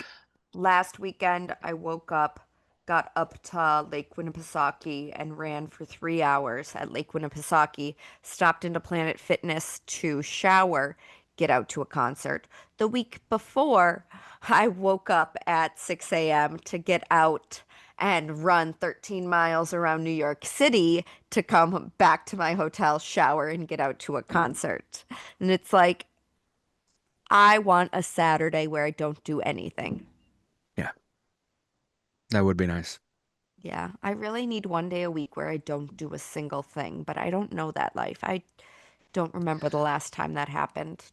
last weekend, I woke up, got up to Lake Winnipesaukee, and ran for 3 hours at Lake Winnipesaukee. Stopped into Planet Fitness to shower, get out to a concert. The week before, I woke up at 6 a.m. to get out and run 13 miles around New York City to come back to my hotel, shower, and get out to a concert. And it's like, I want a Saturday where I don't do anything. Yeah, that would be nice. Yeah, I really need one day a week where I don't do a single thing, but I don't know that life. I don't remember the last time that happened.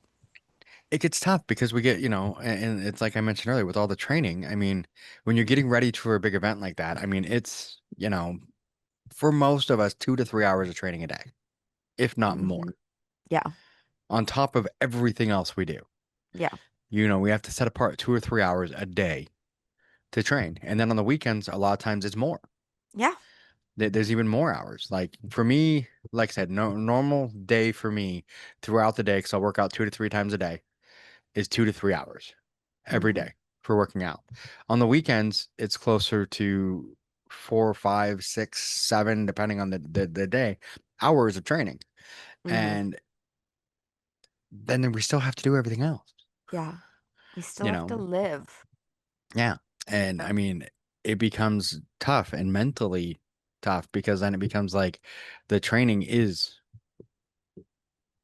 It gets tough because we get, and it's like I mentioned earlier with all the training. I mean, when you're getting ready for a big event like that, I mean, it's, for most of us, 2 to 3 hours of training a day, if not more, Yeah, on top of everything else we do. yeah, We have to set apart 2 or 3 hours a day to train. And then on the weekends, a lot of times it's more. yeah. There's even more hours. Like for me, like I said, no normal day for me throughout the day, because I'll work out 2 to 3 times a day, is 2 to 3 hours every Hmm. day for working out. On the weekends, it's closer to 4, 5, 6, 7, depending on the day, hours of training. Hmm. And then we still have to do everything else, Yeah. We still you have to know? live. Yeah. And Yeah. I mean, it becomes tough and mentally tough because then it becomes like the training is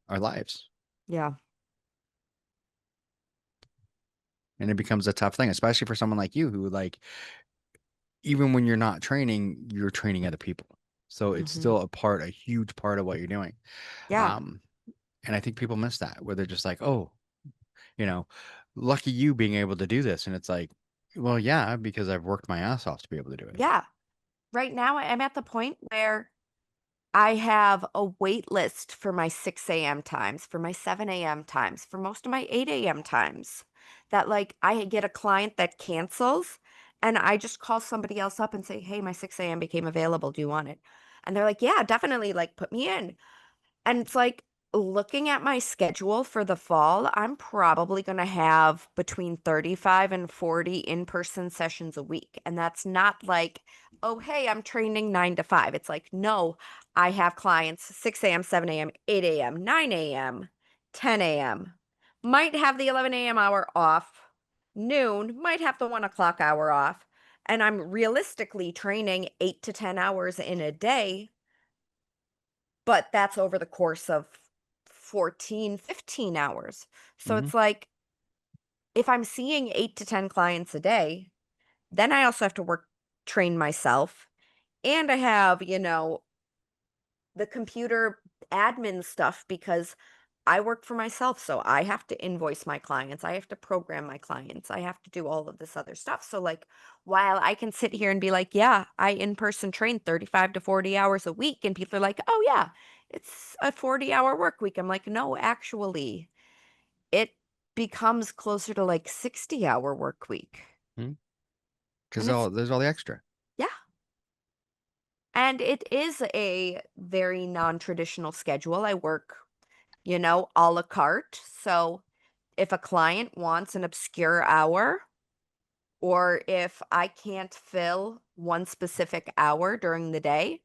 our lives. Yeah. And it becomes a tough thing, especially for someone like you who, like, even when you're not training, you're training other people. So it's Hmm. still a huge part of what you're doing. Yeah. Um, and I think people miss that, where they're just like, oh, you know, lucky you being able to do this. And it's like, well, yeah, because I've worked my ass off to be able to do it. Yeah. Right now, I'm at the point where I have a wait list for my 6 a.m. times, for my 7 a.m. times, for most of my 8 a.m. times. That, like, I get a client that cancels and I just call somebody else up and say, hey, my 6 a.m. became available. Do you want it? And they're like, yeah, definitely. Like, put me in. And it's like looking at my schedule for the fall, I'm probably going to have between 35 and 40 in-person sessions a week. And that's not like, oh, hey, I'm training 9 to 5. It's like, no, I have clients 6 a.m., 7 a.m., 8 a.m., 9 a.m., 10 a.m. Might have the 11 a.m. hour off, noon, might have the 1 o'clock hour off. And I'm realistically training 8 to 10 hours in a day, but that's over the course of 14, 15 hours. So Hmm. it's like if I'm seeing 8 to 10 clients a day, then I also have to train myself, and I have, the computer admin stuff because I work for myself, so I have to invoice my clients, I have to program my clients, I have to do all of this other stuff. So, like, while I can sit here and be like, yeah, I in-person train 35 to 40 hours a week, and people are like, oh yeah, it's a 40-hour work week. I'm like, no, actually, it becomes closer to like 60-hour work week. Because And it's, there's all the extra. yeah. And it is a very non-traditional schedule. I work, a la carte. So if a client wants an obscure hour, or if I can't fill one specific hour during the day,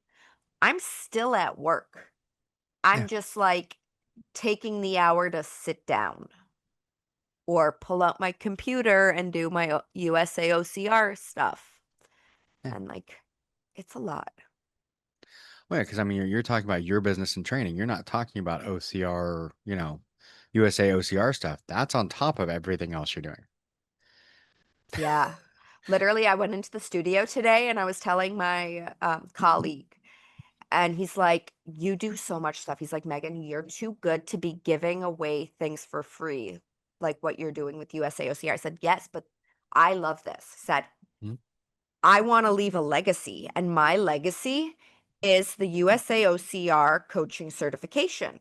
I'm still at work. I'm Yeah. just like taking the hour to sit down or pull out my computer and do my USA OCR stuff. Yeah. And like, it's a lot. Well, yeah, because I mean, you're talking about your business and training. You're not talking about OCR, USA OCR stuff. That's on top of everything else you're doing. Yeah. Literally, I went into the studio today and I was telling my colleague, and he's like, you do so much stuff. He's like, Megan, you're too good to be giving away things for free, like what you're doing with USA OCR. I said, yes, but I love this. Said, Mhm. I want to leave a legacy, and my legacy is the USA OCR coaching certification.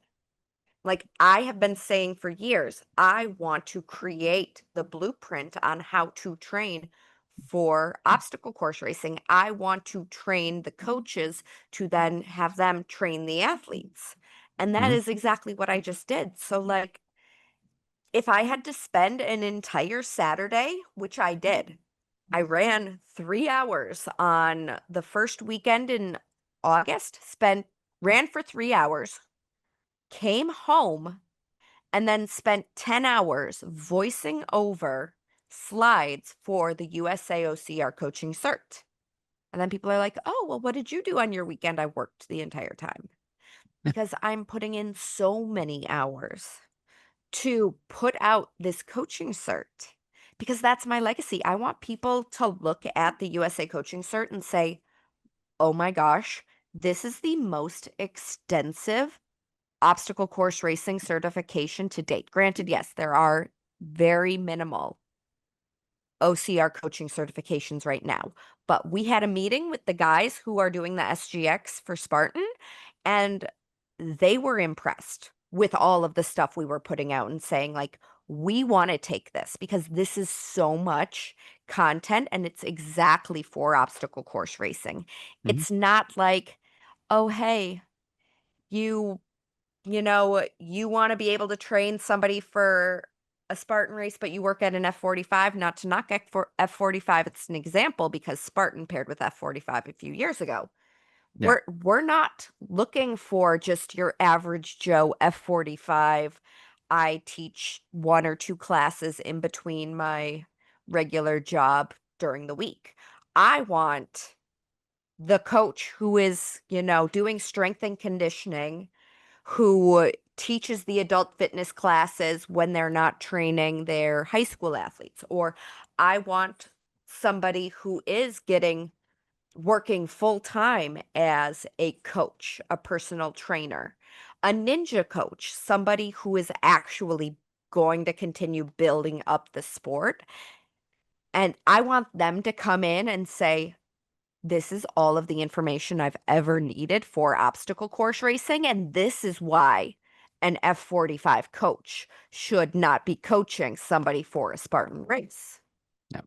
Like I have been saying for years, I want to create the blueprint on how to train for obstacle course racing. I want to train the coaches to then have them train the athletes. And that Mhm. is exactly what I just did. So, like, if I had to spend an entire Saturday, which I did, I ran 3 hours on the first weekend in August, ran for 3 hours, came home and then spent 10 hours voicing over slides for the USA OCR coaching cert. And then people are like, oh, well, what did you do on your weekend? I worked the entire time Yeah. because I'm putting in so many hours to put out this coaching cert because that's my legacy. I want people to look at the USA coaching cert and say, oh my gosh, this is the most extensive obstacle course racing certification to date. Granted, yes, there are very minimal OCR coaching certifications right now, but we had a meeting with the guys who are doing the SGX for Spartan, and they were impressed with all of the stuff we were putting out and saying, like, we want to take this because this is so much content and it's exactly for obstacle course racing. Mhm. It's not like, oh, hey, you you want to be able to train somebody for a Spartan race, but you work at an F45, not to knock F45. It's an example because Spartan paired with F45 a few years ago. Yeah. We're not looking for just your average Joe F45. I teach one or two classes in between my regular job during the week. I want the coach who is, doing strength and conditioning, who teaches the adult fitness classes when they're not training their high school athletes. Or I want somebody who is working full time as a coach, a personal trainer, a ninja coach, somebody who is actually going to continue building up the sport. And I want them to come in and say, this is all of the information I've ever needed for obstacle course racing, and this is why an F45 coach should not be coaching somebody for a Spartan race. Yeah.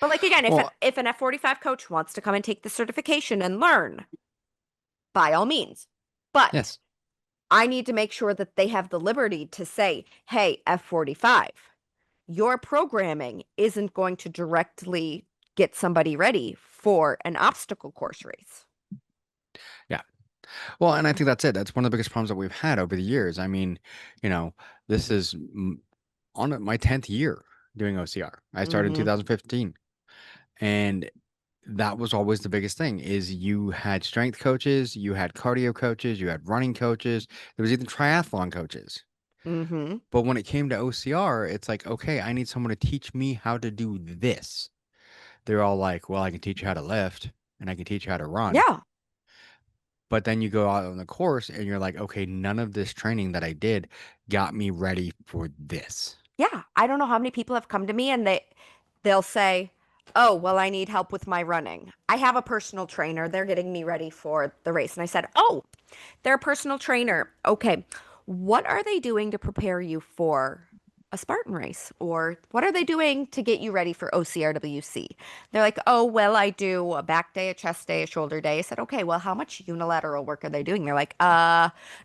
But like again, Well, if an F45 coach wants to come and take the certification and learn, by all means. But yes. I need to make sure that they have the liberty to say, hey, F45, your programming isn't going to directly get somebody ready for an obstacle course race. Yeah. Well, and I think that's it. That's one of the biggest problems that we've had over the years. I mean, you know, this is on my 10th year doing OCR. I started in Mm-hmm. 2015, and that was always the biggest thing is you had strength coaches, you had cardio coaches, you had running coaches, there was even triathlon coaches. Mm-hmm. But when it came to OCR, it's like, okay, I need someone to teach me how to do this. They're all like, well, I can teach you how to lift and I can teach you how to run. Yeah. But then you go out on the course and you're like, okay, none of this training that I did got me ready for this. Yeah. I don't know how many people have come to me and they'll say, oh, well, I need help with my running. I have a personal trainer. They're getting me ready for the race. And I said, oh, they're a personal trainer. Okay. What are they doing to prepare you for a Spartan race? Or what are they doing to get you ready for OCRWC? They're like, oh, well, I do a back day, a chest day, a shoulder day. I said, okay, well, how much unilateral work are they doing? They're like,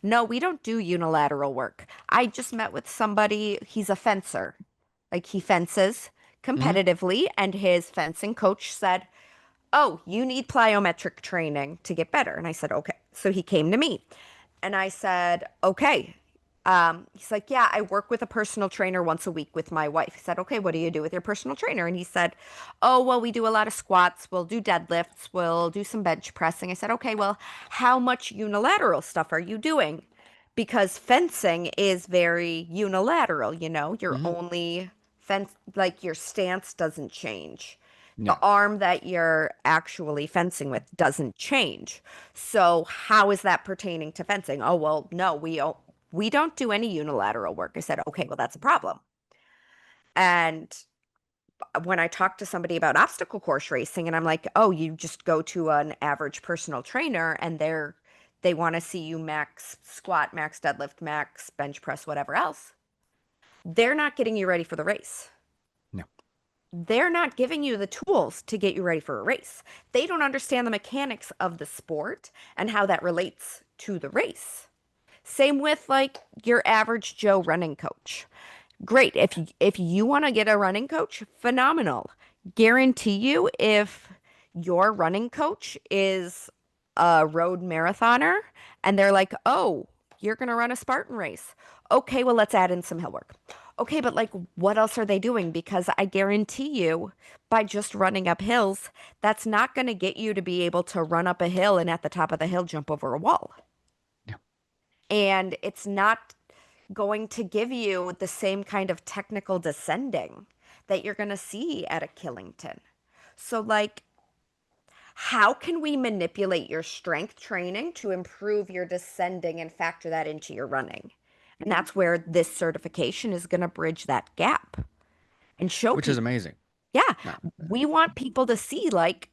no, we don't do unilateral work. I just met with somebody, he's a fencer. Like he fences Hmm. competitively, and his fencing coach said, oh, you need plyometric training to get better. And I said, okay. So he came to me and I said, okay. He's like, yeah, I work with a personal trainer once a week with my wife. I said, okay, what do you do with your personal trainer? And he said, oh, well, we do a lot of squats. We'll do deadlifts. We'll do some bench pressing. I said, okay, well, how much unilateral stuff are you doing? Because fencing is very unilateral, you're Hmm. only like your stance doesn't change. The Yeah. arm that you're actually fencing with doesn't change. So how is that pertaining to fencing? Oh, well, no, we don't do any unilateral work. I said, okay, well, that's a problem. And when I talk to somebody about obstacle course racing and I'm like, oh, you just go to an average personal trainer and they want to see you max squat, max deadlift, max bench press, whatever else. They're not getting you ready for the race. No. They're not giving you the tools to get you ready for a race. They don't understand the mechanics of the sport and how that relates to the race. Same with like your average Joe running coach. Great. If you want to get a running coach, phenomenal. Guarantee you if your running coach is a road marathoner and they're like, "Oh, you're going to run a Spartan race." Okay, well, let's add in some hill work. Okay, but like, what else are they doing? Because I guarantee you, by just running up hills, that's not going to get you to be able to run up a hill and at the top of the hill jump over a wall. Yeah. And it's not going to give you the same kind of technical descending that you're going to see at a Killington. So, like, how can we manipulate your strength training to improve your descending and factor that into your running? And that's where this certification is going to bridge that gap and show Which is people, amazing. yeah, No. we want people to see, like,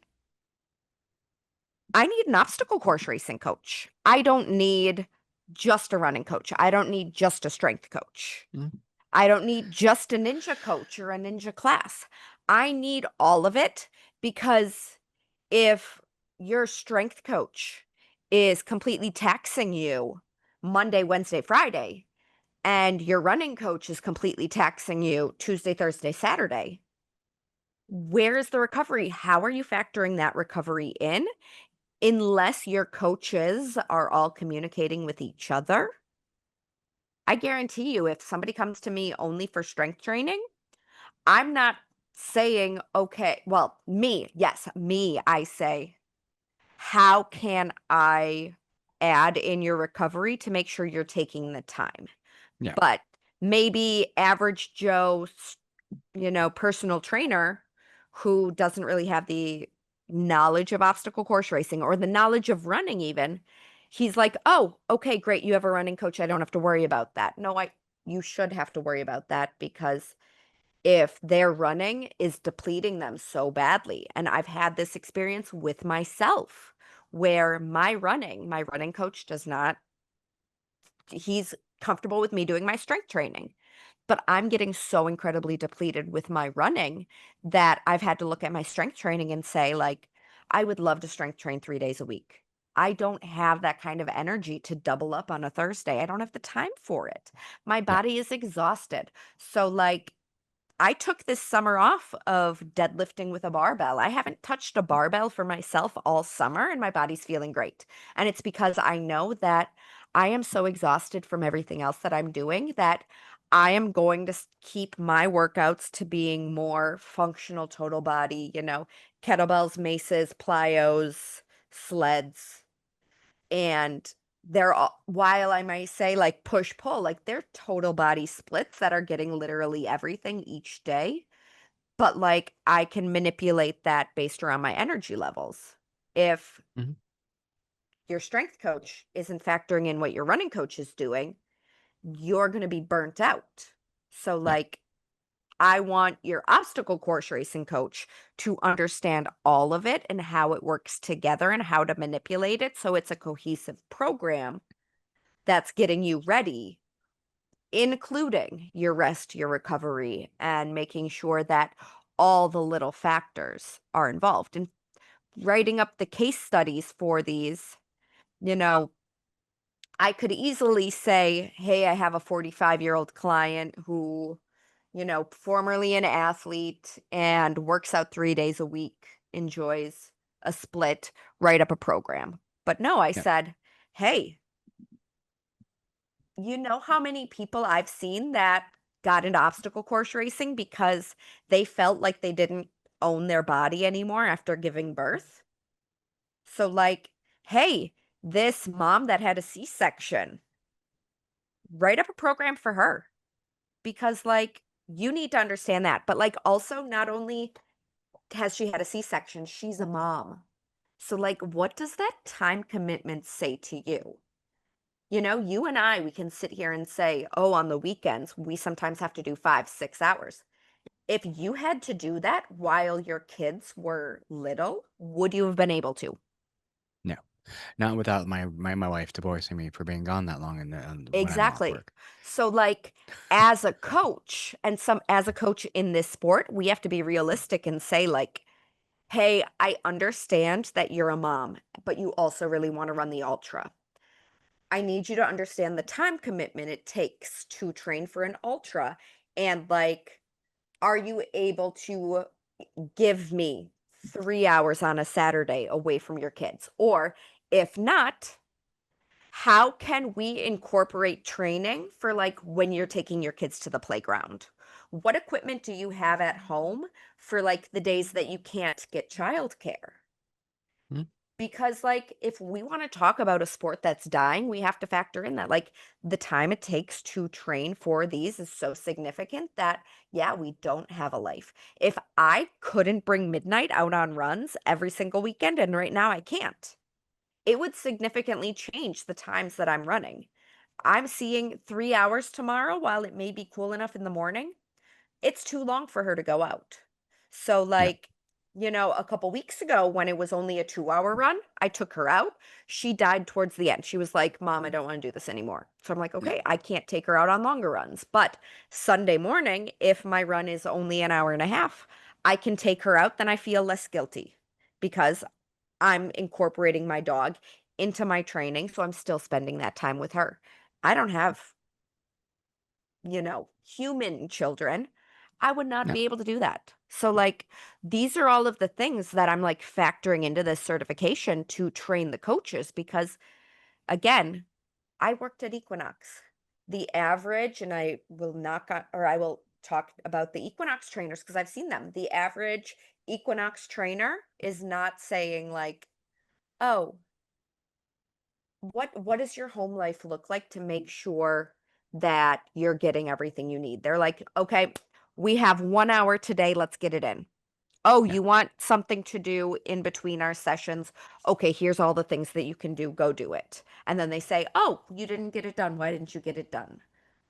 I need an obstacle course racing coach. I don't need just a running coach. I don't need just a strength coach. Mhm. I don't need just a ninja coach or a ninja class. I need all of it, because if your strength coach is completely taxing you Monday, Wednesday, Friday, and your running coach is completely taxing you Tuesday, Thursday, Saturday, where is the recovery? How are you factoring that recovery in? Unless your coaches are all communicating with each other, I guarantee you, if somebody comes to me only for strength training, I'm not saying, okay, well, I say, how can I add in your recovery to make sure you're taking the time? Yeah. But maybe average Joe, personal trainer who doesn't really have the knowledge of obstacle course racing or the knowledge of running even, he's like, "Oh, okay, great. You have a running coach. I don't have to worry about that." No, you should have to worry about that, because if their running is depleting them so badly. And I've had this experience with myself where my running coach does not, he's comfortable with me doing my strength training. But I'm getting so incredibly depleted with my running that I've had to look at my strength training and say, like, I would love to strength train 3 days a week. I don't have that kind of energy to double up on a Thursday. I don't have the time for it. My Yeah. body is exhausted. So, like, I took this summer off of deadlifting with a barbell. I haven't touched a barbell for myself all summer, and my body's feeling great. And it's because I know that I am so exhausted from everything else that I'm doing that I am going to keep my workouts to being more functional total body, kettlebells, maces, plyos, sleds. And they're all, while I might say like push pull, like they're total body splits that are getting literally everything each day. But like I can manipulate that based around my energy levels. If Mhm. your strength coach isn't factoring in what your running coach is doing, you're going to be burnt out. So, Yeah. like, I want your obstacle course racing coach to understand all of it and how it works together and how to manipulate it so it's a cohesive program that's getting you ready, including your rest, your recovery, and making sure that all the little factors are involved. And writing up the case studies for these, you know, I could easily say, hey, I have a 45-year-old client who, formerly an athlete and works out 3 days a week, enjoys a split, write up a program. But no, I Yeah. said, hey, you know how many people I've seen that got into obstacle course racing because they felt like they didn't own their body anymore after giving birth? So, like, hey, this mom that had a C-section, write up a program for her, because, like, you need to understand that. But, like, also, not only has she had a C-section, she's a mom. So, like, what does that time commitment say to you? You and I, we can sit here and say, oh, on the weekends, we sometimes have to do 5, 6 hours. If you had to do that while your kids were little, would you have been able to? No. Not without my wife divorcing me for being gone that long when I'm off Exactly. work. So, like, as a coach, and as a coach in this sport, we have to be realistic and say, like, hey, I understand that you're a mom, but you also really want to run the ultra. I need you to understand the time commitment it takes to train for an ultra. And, like, are you able to give me 3 hours on a Saturday away from your kids? Or if not, How can we incorporate training for like when you're taking your kids to the playground? What equipment do you have at home for like the days that you can't get childcare? Mhm. Because like if we want to talk about a sport that's dying, we have to factor in that like the time it takes to train for these is so significant that yeah, we don't have a life. If I couldn't bring midnight out on runs every single weekend, and right now I can't, it would significantly change the times that I'm running. I'm seeing 3 hours tomorrow while it may be cool enough in the morning. It's too long for her to go out. So, Yeah. like, a couple weeks ago when it was only a 2 hour run, I took her out. She died towards the end. She was like, Mom, I don't want to do this anymore. So I'm like, Yeah. okay, I can't take her out on longer runs. But Sunday morning, if my run is only an hour and a half, I can take her out, then I feel less guilty because I'm incorporating my dog into my training. So I'm still spending that time with her. I don't have human children, I would not Yeah. be able to do that. So, like, these are all of the things that I'm like factoring into this certification to train the coaches because, again, I worked at Equinox. The average, and I will not, or I will talk about the Equinox trainers because I've seen them. The average Equinox trainer is not saying, like, oh, what does your home life look like to make sure that you're getting everything you need? They're like, "Okay, we have 1 hour today, let's get it in." "Oh, Yeah. you want something to do in between our sessions? Okay, here's all the things that you can do, go do it." And then they say, "Oh, you didn't get it done. Why didn't you get it done?"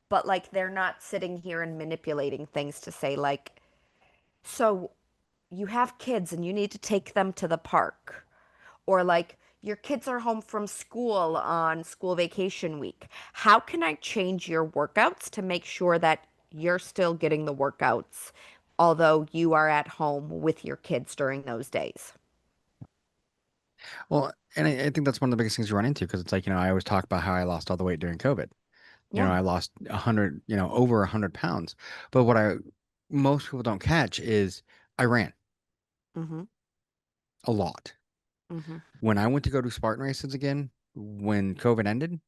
But like they're not sitting here and manipulating things to say like, "So you have kids and you need to take them to the park." Or like your kids are home from school on school vacation week. How can I change your workouts to make sure that you're still getting the workouts, although you are at home with your kids during those days? Well, and I think that's one of the biggest things you run into because it's like, I always talk about how I lost all the weight during COVID. Yeah. I lost 100, over 100 pounds. But what most people don't catch is I ran Mm-hmm. a lot. Mm-hmm. When I went to go do Spartan races again, when COVID ended,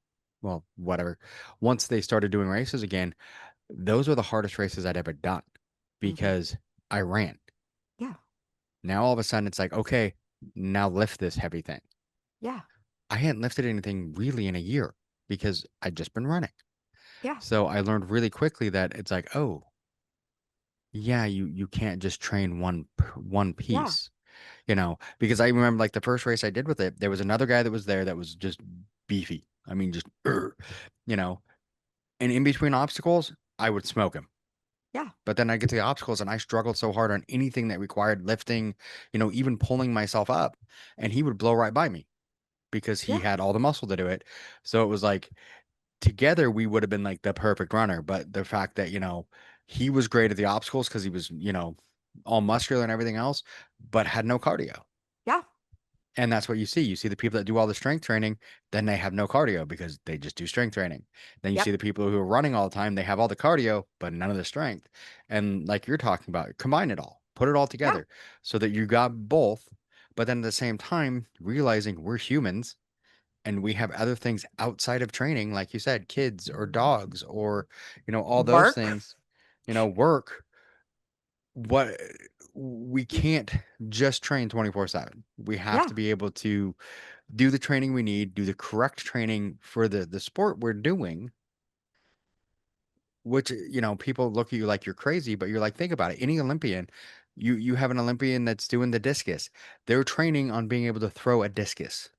well, whatever, once they started doing races again, those were the hardest races I'd ever done Mm-hmm. because I ran. Yeah. Now all of a sudden it's like, okay, now lift this heavy thing. Yeah. I hadn't lifted anything really in a year because I'd just been running. Yeah. So I learned really quickly that it's like, oh, yeah, you can't just train one Yeah. piece, because I remember like the first race I did with it, there was another guy that was there that was just beefy. I mean, just, you know, and in between obstacles, I would smoke him. Yeah. But then I get to the obstacles and I struggled so hard on anything that required lifting, even pulling myself up, and he would blow right by me because he Yeah. had all the muscle to do it. So it was like together we would have been like the perfect runner. But the fact that, he was great at the obstacles because he was, all muscular and everything else, but had no cardio. Yeah. And that's what you see. You see the people that do all the strength training, then they have no cardio because they just do strength training. Then you see Yep. the people who are running all the time, they have all the cardio, but none of the strength. And like you're talking about, combine it all, put it all Yeah. together so that you got both. But then at the same time, realizing we're humans and we have other things outside of training, like you said, kids or dogs or, all those Work. things, work. What we can't just train 24/7. We have Yeah. to be able to do the training we need, do the correct training for the sport we're doing, which, people look at you like you're crazy, but you're like, think about it. Any Olympian, you have an Olympian that's doing the discus. They're training on being able to throw a discus.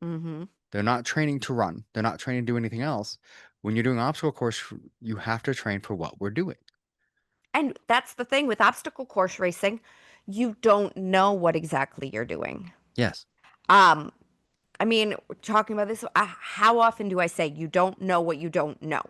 Mm-hmm. They're not training to run. They're not training to do anything else. When you're doing obstacle course, you have to train for what we're doing. And that's the thing with obstacle course racing, you don't know what exactly you're doing. Yes. Um, I mean, talking about this, how often do I say you don't know what you don't know?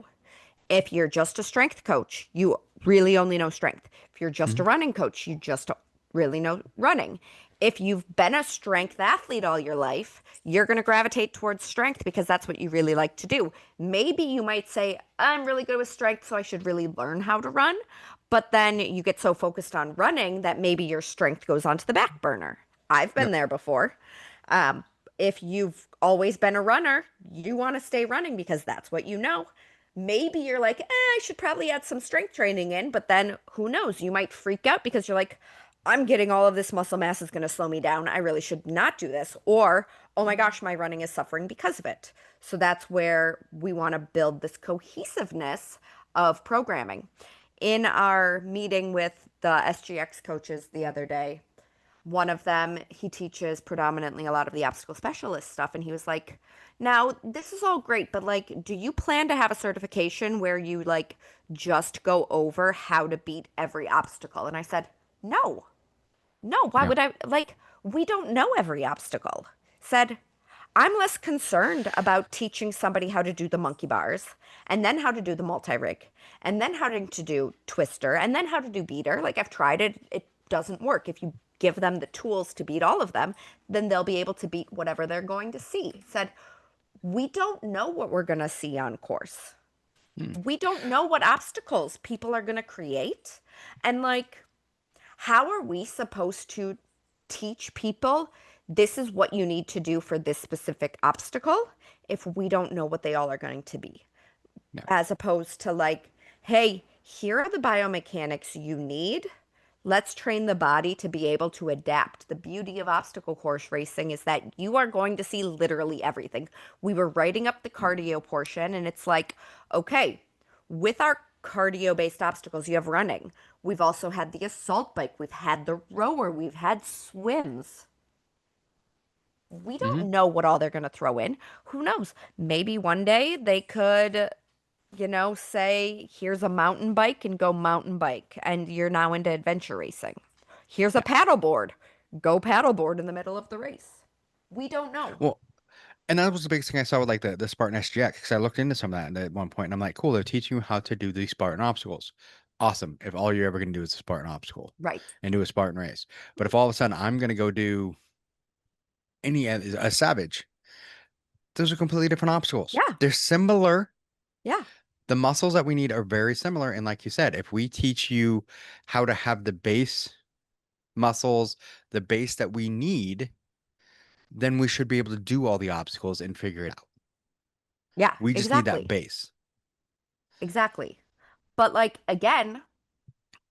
If you're just a strength coach, you really only know strength. If you're just a Mhm. running coach, you just really know running. If you've been a strength athlete all your life, you're going to gravitate towards strength because that's what you really like to do. Maybe you might say, I'm really good with strength, so I should really learn how to run. But then you get so focused on running that maybe your strength goes onto the back burner. I've been Yep. there before. Um, if you've always been a runner, you want to stay running because that's what you know. Maybe you're like, I should probably add some strength training in, but then who knows? You might freak out because you're like, I'm getting all of this muscle mass is going to slow me down. I really should not do this. Or, oh my gosh, my running is suffering because of it. So that's where we want to build this cohesiveness of programming. In our meeting with the SGX coaches the other day, one of them, he teaches predominantly a lot of the obstacle specialist stuff. And he was like, now, this is all great, but like, do you plan to have a certification where you like just go over how to beat every obstacle? And I said, no, no, why Yeah. would I? Like, we don't know every obstacle. Said, I'm less concerned about teaching somebody how to do the monkey bars and then how to do the multi rig and then how to do twister and then how to do beater. Like, I've tried it, it doesn't work. If you give them the tools to beat all of them, then they'll be able to beat whatever they're going to see. Said, we don't know what we're going to see on course. Hmm. We don't know what obstacles people are going to create. And like, how are we supposed to teach people this is what you need to do for this specific obstacle if we don't know what they all are going to be? Yeah. As opposed to like, hey, here are the biomechanics you need. Let's train the body to be able to adapt. The beauty of obstacle course racing is that you are going to see literally everything. We were writing up the cardio portion, and it's like, okay, with our cardio based obstacles, you have running. We've also had the assault bike, we've had the rower, we've had swims. We Hmm. don't know what all they're going to throw in. Who knows? Maybe one day they could, say, here's a mountain bike and go mountain bike, and you're now into adventure racing. Here's a Yeah. paddleboard. Go paddleboard in the middle of the race. We don't know. Well, and that was the biggest thing I saw with like the Spartan SGX because I looked into some of that at one point and I'm like, cool, they're teaching you how to do these Spartan obstacles. Awesome. If all you're ever going to do is a Spartan obstacle Right. and do a Spartan race. But if all of a sudden I'm going to go do a Savage, those are completely different obstacles. Yeah. They're similar. Yeah. The muscles that we need are very similar. And like you said, if we teach you how to have the base muscles, the base that we need, then we should be able to do all the obstacles and figure it out. Yeah. We just need that Exactly. base. Exactly. But like again,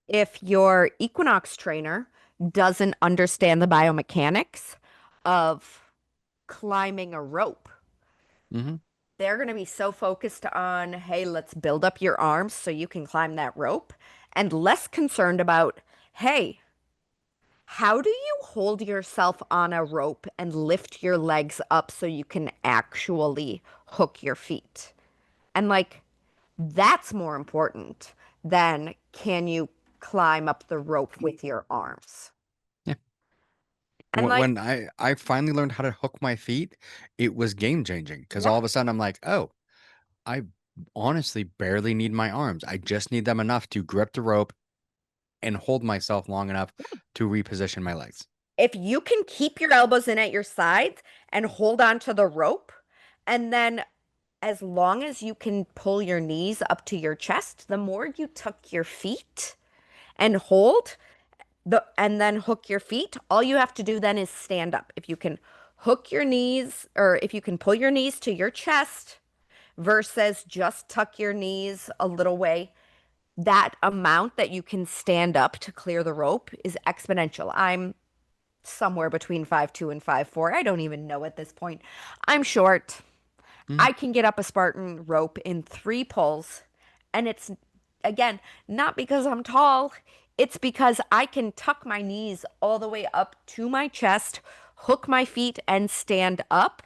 if your Equinox trainer doesn't understand the biomechanics of climbing a rope, Hmm. they're going to be so focused on, hey, let's build up your arms so you can climb that rope, and less concerned about, hey, how do you hold yourself on a rope and lift your legs up so you can actually hook your feet? And like, that's more important than can you climb up the rope with your arms? Yeah. And When, like, when I finally learned how to hook my feet, it was game changing because yeah, all of a sudden I'm like, oh, I honestly barely need my arms. I just need them enough to grip the rope and hold myself long enough to reposition my legs. if you can keep your elbows in at your sides and hold on to the rope, and then as long as you can pull your knees up to your chest, the more you tuck your feet and hold and then hook your feet, all you have to do then is stand up. If you can hook your knees or if you can pull your knees to your chest versus just tuck your knees a little way, that amount that you can stand up to clear the rope is exponential. I'm somewhere between 5'2" and 5'4". I don't even know at this point. I'm short. Mhm. I can get up a Spartan rope in 3 pulls. And it's, again, not because I'm tall. It's because I can tuck my knees all the way up to my chest, hook my feet, and stand up.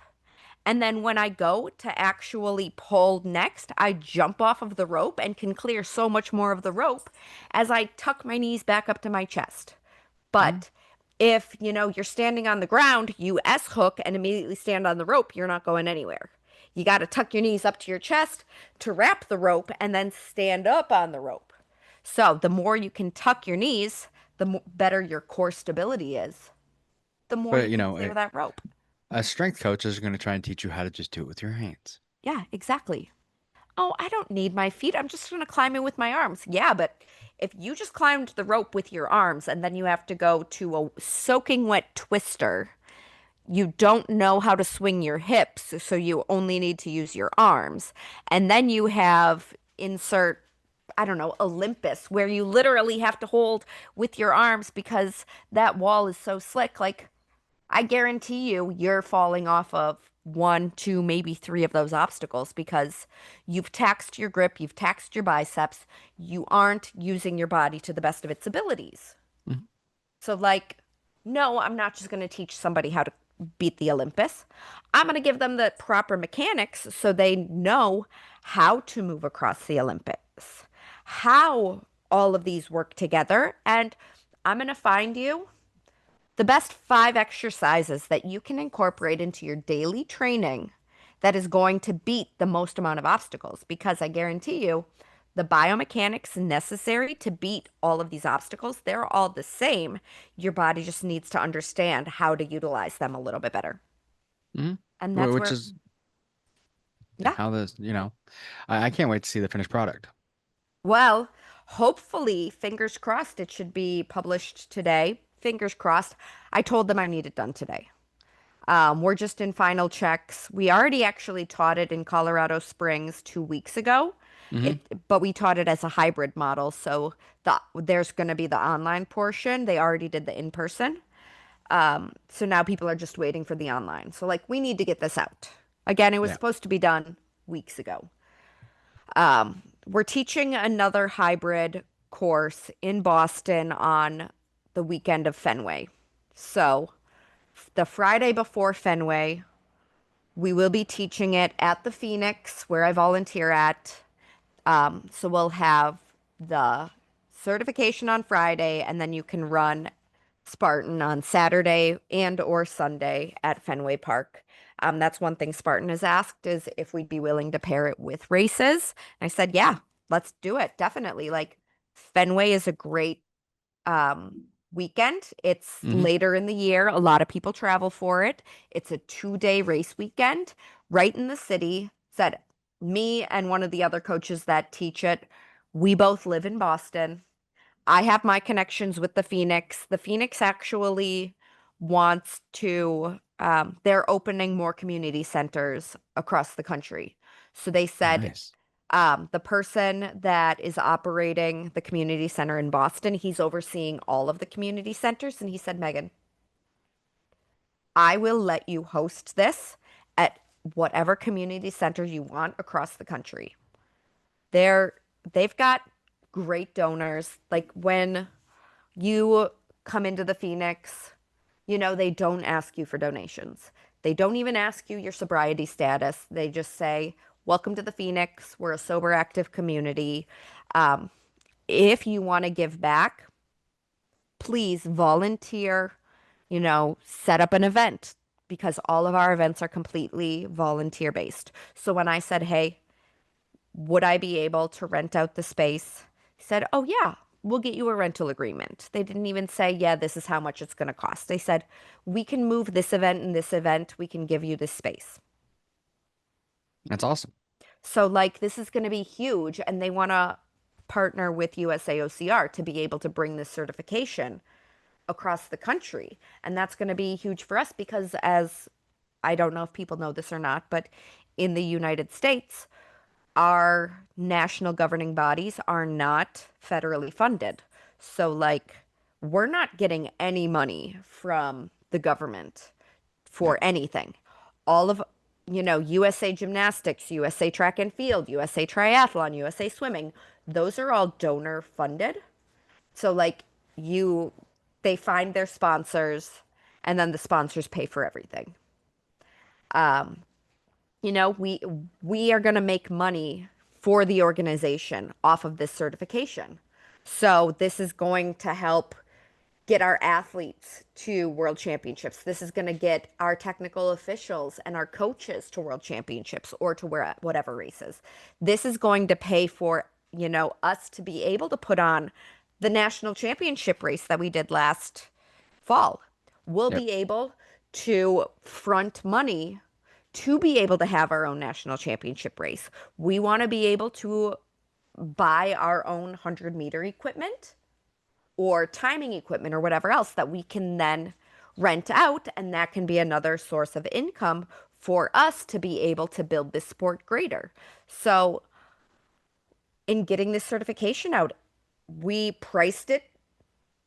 And then when I go to actually pull next, I jump off of the rope and can clear so much more of the rope as I tuck my knees back up to my chest. Mhm. But if, you're standing on the ground, you S hook and immediately stand on the rope, you're not going anywhere. You got to tuck your knees up to your chest to wrap the rope and then stand up on the rope. So the more you can tuck your knees, the better your core stability is, the more But you can clear that rope. a strength coach is going to try and teach you how to just do it with your hands. Yeah, exactly. Oh, I don't need my feet. I'm just going to climb in with my arms. Yeah, but if you just climbed the rope with your arms and then you have to go to a soaking wet twister, you don't know how to swing your hips, so you only need to use your arms. And then you have insert, I don't know, Olympus, where you literally have to hold with your arms because that wall is so slick. Like, I guarantee you're falling off of one, two, maybe three of those obstacles because you've taxed your grip, you've taxed your biceps, you aren't using your body to the best of its abilities. Mhm. So, like, no, I'm not just going to teach somebody how to beat the Olympus. I'm going to give them the proper mechanics so they know how to move across the Olympus, how all of these work together. And I'm going to find you the best 5 exercises that you can incorporate into your daily training that is going to beat the most amount of obstacles. Because I guarantee you, the biomechanics necessary to beat all of these obstacles, they're all the same. Your body just needs to understand how to utilize them a little bit better. Mhm. And that's Which where, is yeah. how this, I can't wait to see the finished product. Well, hopefully, fingers crossed, it should be published today. Fingers crossed. I told them I need it done today. We're just in final checks. We already actually taught it in Colorado Springs 2 weeks ago. Hmm. But we taught it as a hybrid model. So there's going to be the online portion. They already did the in-person. So now people are just waiting for the online. So like we need to get this out. Again, it was Yeah. supposed to be done weeks ago. We're teaching another hybrid course in Boston on the weekend of Fenway. So the Friday before Fenway, we will be teaching it at the Phoenix, where I volunteer at. So we'll have the certification on Friday, and then you can run Spartan on Saturday and or Sunday at Fenway Park. That's one thing Spartan has asked is if we'd be willing to pair it with races. And I said, yeah, let's do it. Definitely. Like Fenway is a great weekend. It's Hmm. later in the year. A lot of people travel for it. It's a 2-day race weekend right in the city. Said me and one of the other coaches that teach it, we both live in Boston. I have my connections with the Phoenix. The Phoenix actually wants to, they're opening more community centers across the country. So they said, Nice. the person that is operating the community center in Boston, he's overseeing all of the community centers. And he said, Megan, I will let you host this at whatever community center you want across the country. They're, they've got great donors. Like when you come into the Phoenix, they don't ask you for donations. They don't even ask you your sobriety status. They just say, welcome to the Phoenix. We're a sober, active community. Um, if you want to give back, please volunteer, set up an event because all of our events are completely volunteer based. So when I said, hey, would I be able to rent out the space? He said, oh, yeah, we'll get you a rental agreement. They didn't even say, yeah, this is how much it's going to cost. They said, we can move this event and this event. We can give you this space. That's awesome. So, like, this is going to be huge. And they want to partner with USAOCR to be able to bring this certification across the country. And that's going to be huge for us because, as I don't know if people know this or not, but in the United States, our national governing bodies are not federally funded. So, like, we're not getting any money from the government Yeah. for anything. All of, USA Gymnastics, USA Track and Field, USA Triathlon, USA Swimming, those are all donor funded. So, like, you, they find their sponsors and then the sponsors pay for everything. We are going to make money for the organization off of this certification. So this is going to help get our athletes to world championships. This is going to get our technical officials and our coaches to world championships or to whatever races. This is going to pay for, us to be able to put on the national championship race that we did last fall. We'll Yep. be able to front money to be able to have our own national championship race. We want to be able to buy our own 100-meter equipment or timing equipment or whatever else that we can then rent out, and that can be another source of income for us to be able to build this sport greater. So in getting this certification out, we priced it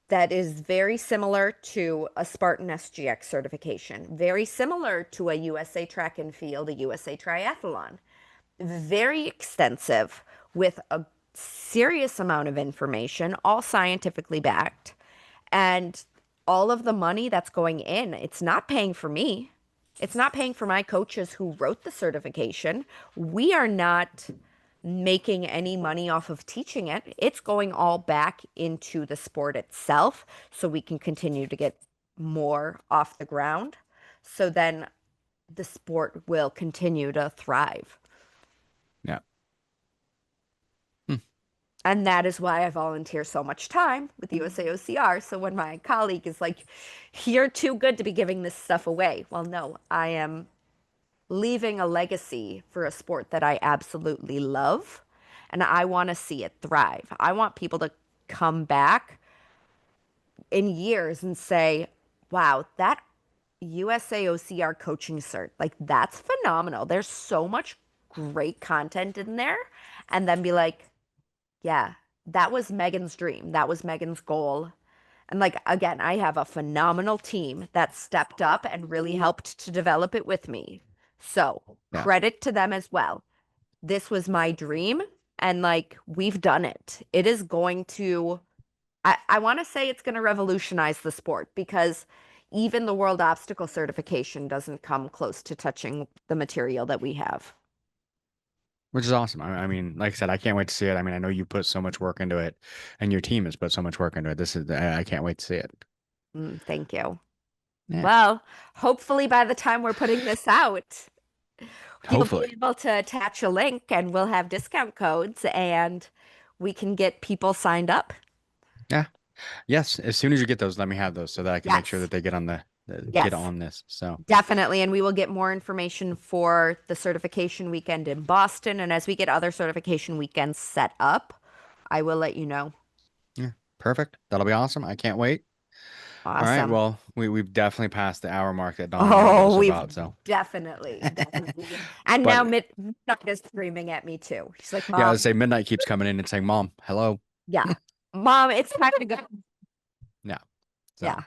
that is very similar to a Spartan SGX certification, very similar to a USA Track and Field, a USA Triathlon. Very extensive with a serious amount of information, all scientifically backed. And all of the money that's going in, it's not paying for me. It's not paying for my coaches who wrote the certification. We are not making any money off of teaching it. It's going all back into the sport itself so we can continue to get more off the ground. So then the sport will continue to thrive. Yeah. And that is why I volunteer so much time with USA OCR. So when my colleague is like, you're too good to be giving this stuff away. Well, no, I am leaving a legacy for a sport that I absolutely love. And I want to see it thrive. I want people to come back in years and say, wow, that USA OCR coaching cert, like that's phenomenal. There's so much great content in there. And then be like, yeah, that was Megan's dream. That was Megan's goal. And like, again, I have a phenomenal team that stepped up and really helped to develop it with me. So credit to them as well. This was my dream. And like, we've done it. It is going to, I want to say it's going to revolutionize the sport, because even the World Obstacle Certification doesn't come close to touching the material that we have. Which is awesome. I mean, like I said, I can't wait to see it. I mean, I know you put so much work into it, and your team has put so much work into it. I can't wait to see it. Thank you. Yeah. Well, hopefully by the time we're putting this out, you'll be able to attach a link and we'll have discount codes and we can get people signed up. Yeah. Yes. As soon as you get those, let me have those so that I can make sure that they get on get on this. So definitely. And we will get more information for the certification weekend in Boston. And as we get other certification weekends set up, I will let you know. Yeah. Perfect. That'll be awesome. I can't wait. Awesome. All right. Well, we've definitely passed the hour mark that Dawn we've about. So definitely. And now Midnight is screaming at me too. She's like, Mom. Yeah, I would say Midnight keeps coming in and saying, Mom, hello. Yeah. Mom, it's time to go. Yeah. So. Yeah.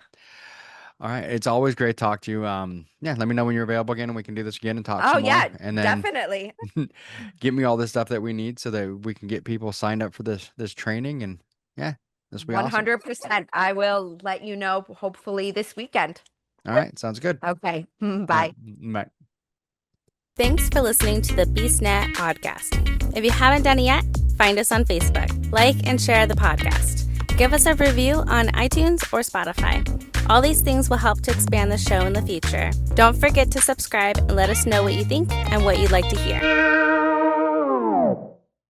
All right. It's always great to talk to you. Yeah, let me know when you're available again and we can do this again and talk some more. And then definitely. Give me all this stuff that we need so that we can get people signed up for this training. And yeah, this will be 100%. Awesome. I will let you know hopefully this weekend. All right. Sounds good. Okay. Bye. Bye. Thanks for listening to the BeastNet podcast. If you haven't done it yet, find us on Facebook, like and share the podcast. Give us a review on iTunes or Spotify. All these things will help to expand the show in the future. Don't forget to subscribe and let us know what you think and what you'd like to hear.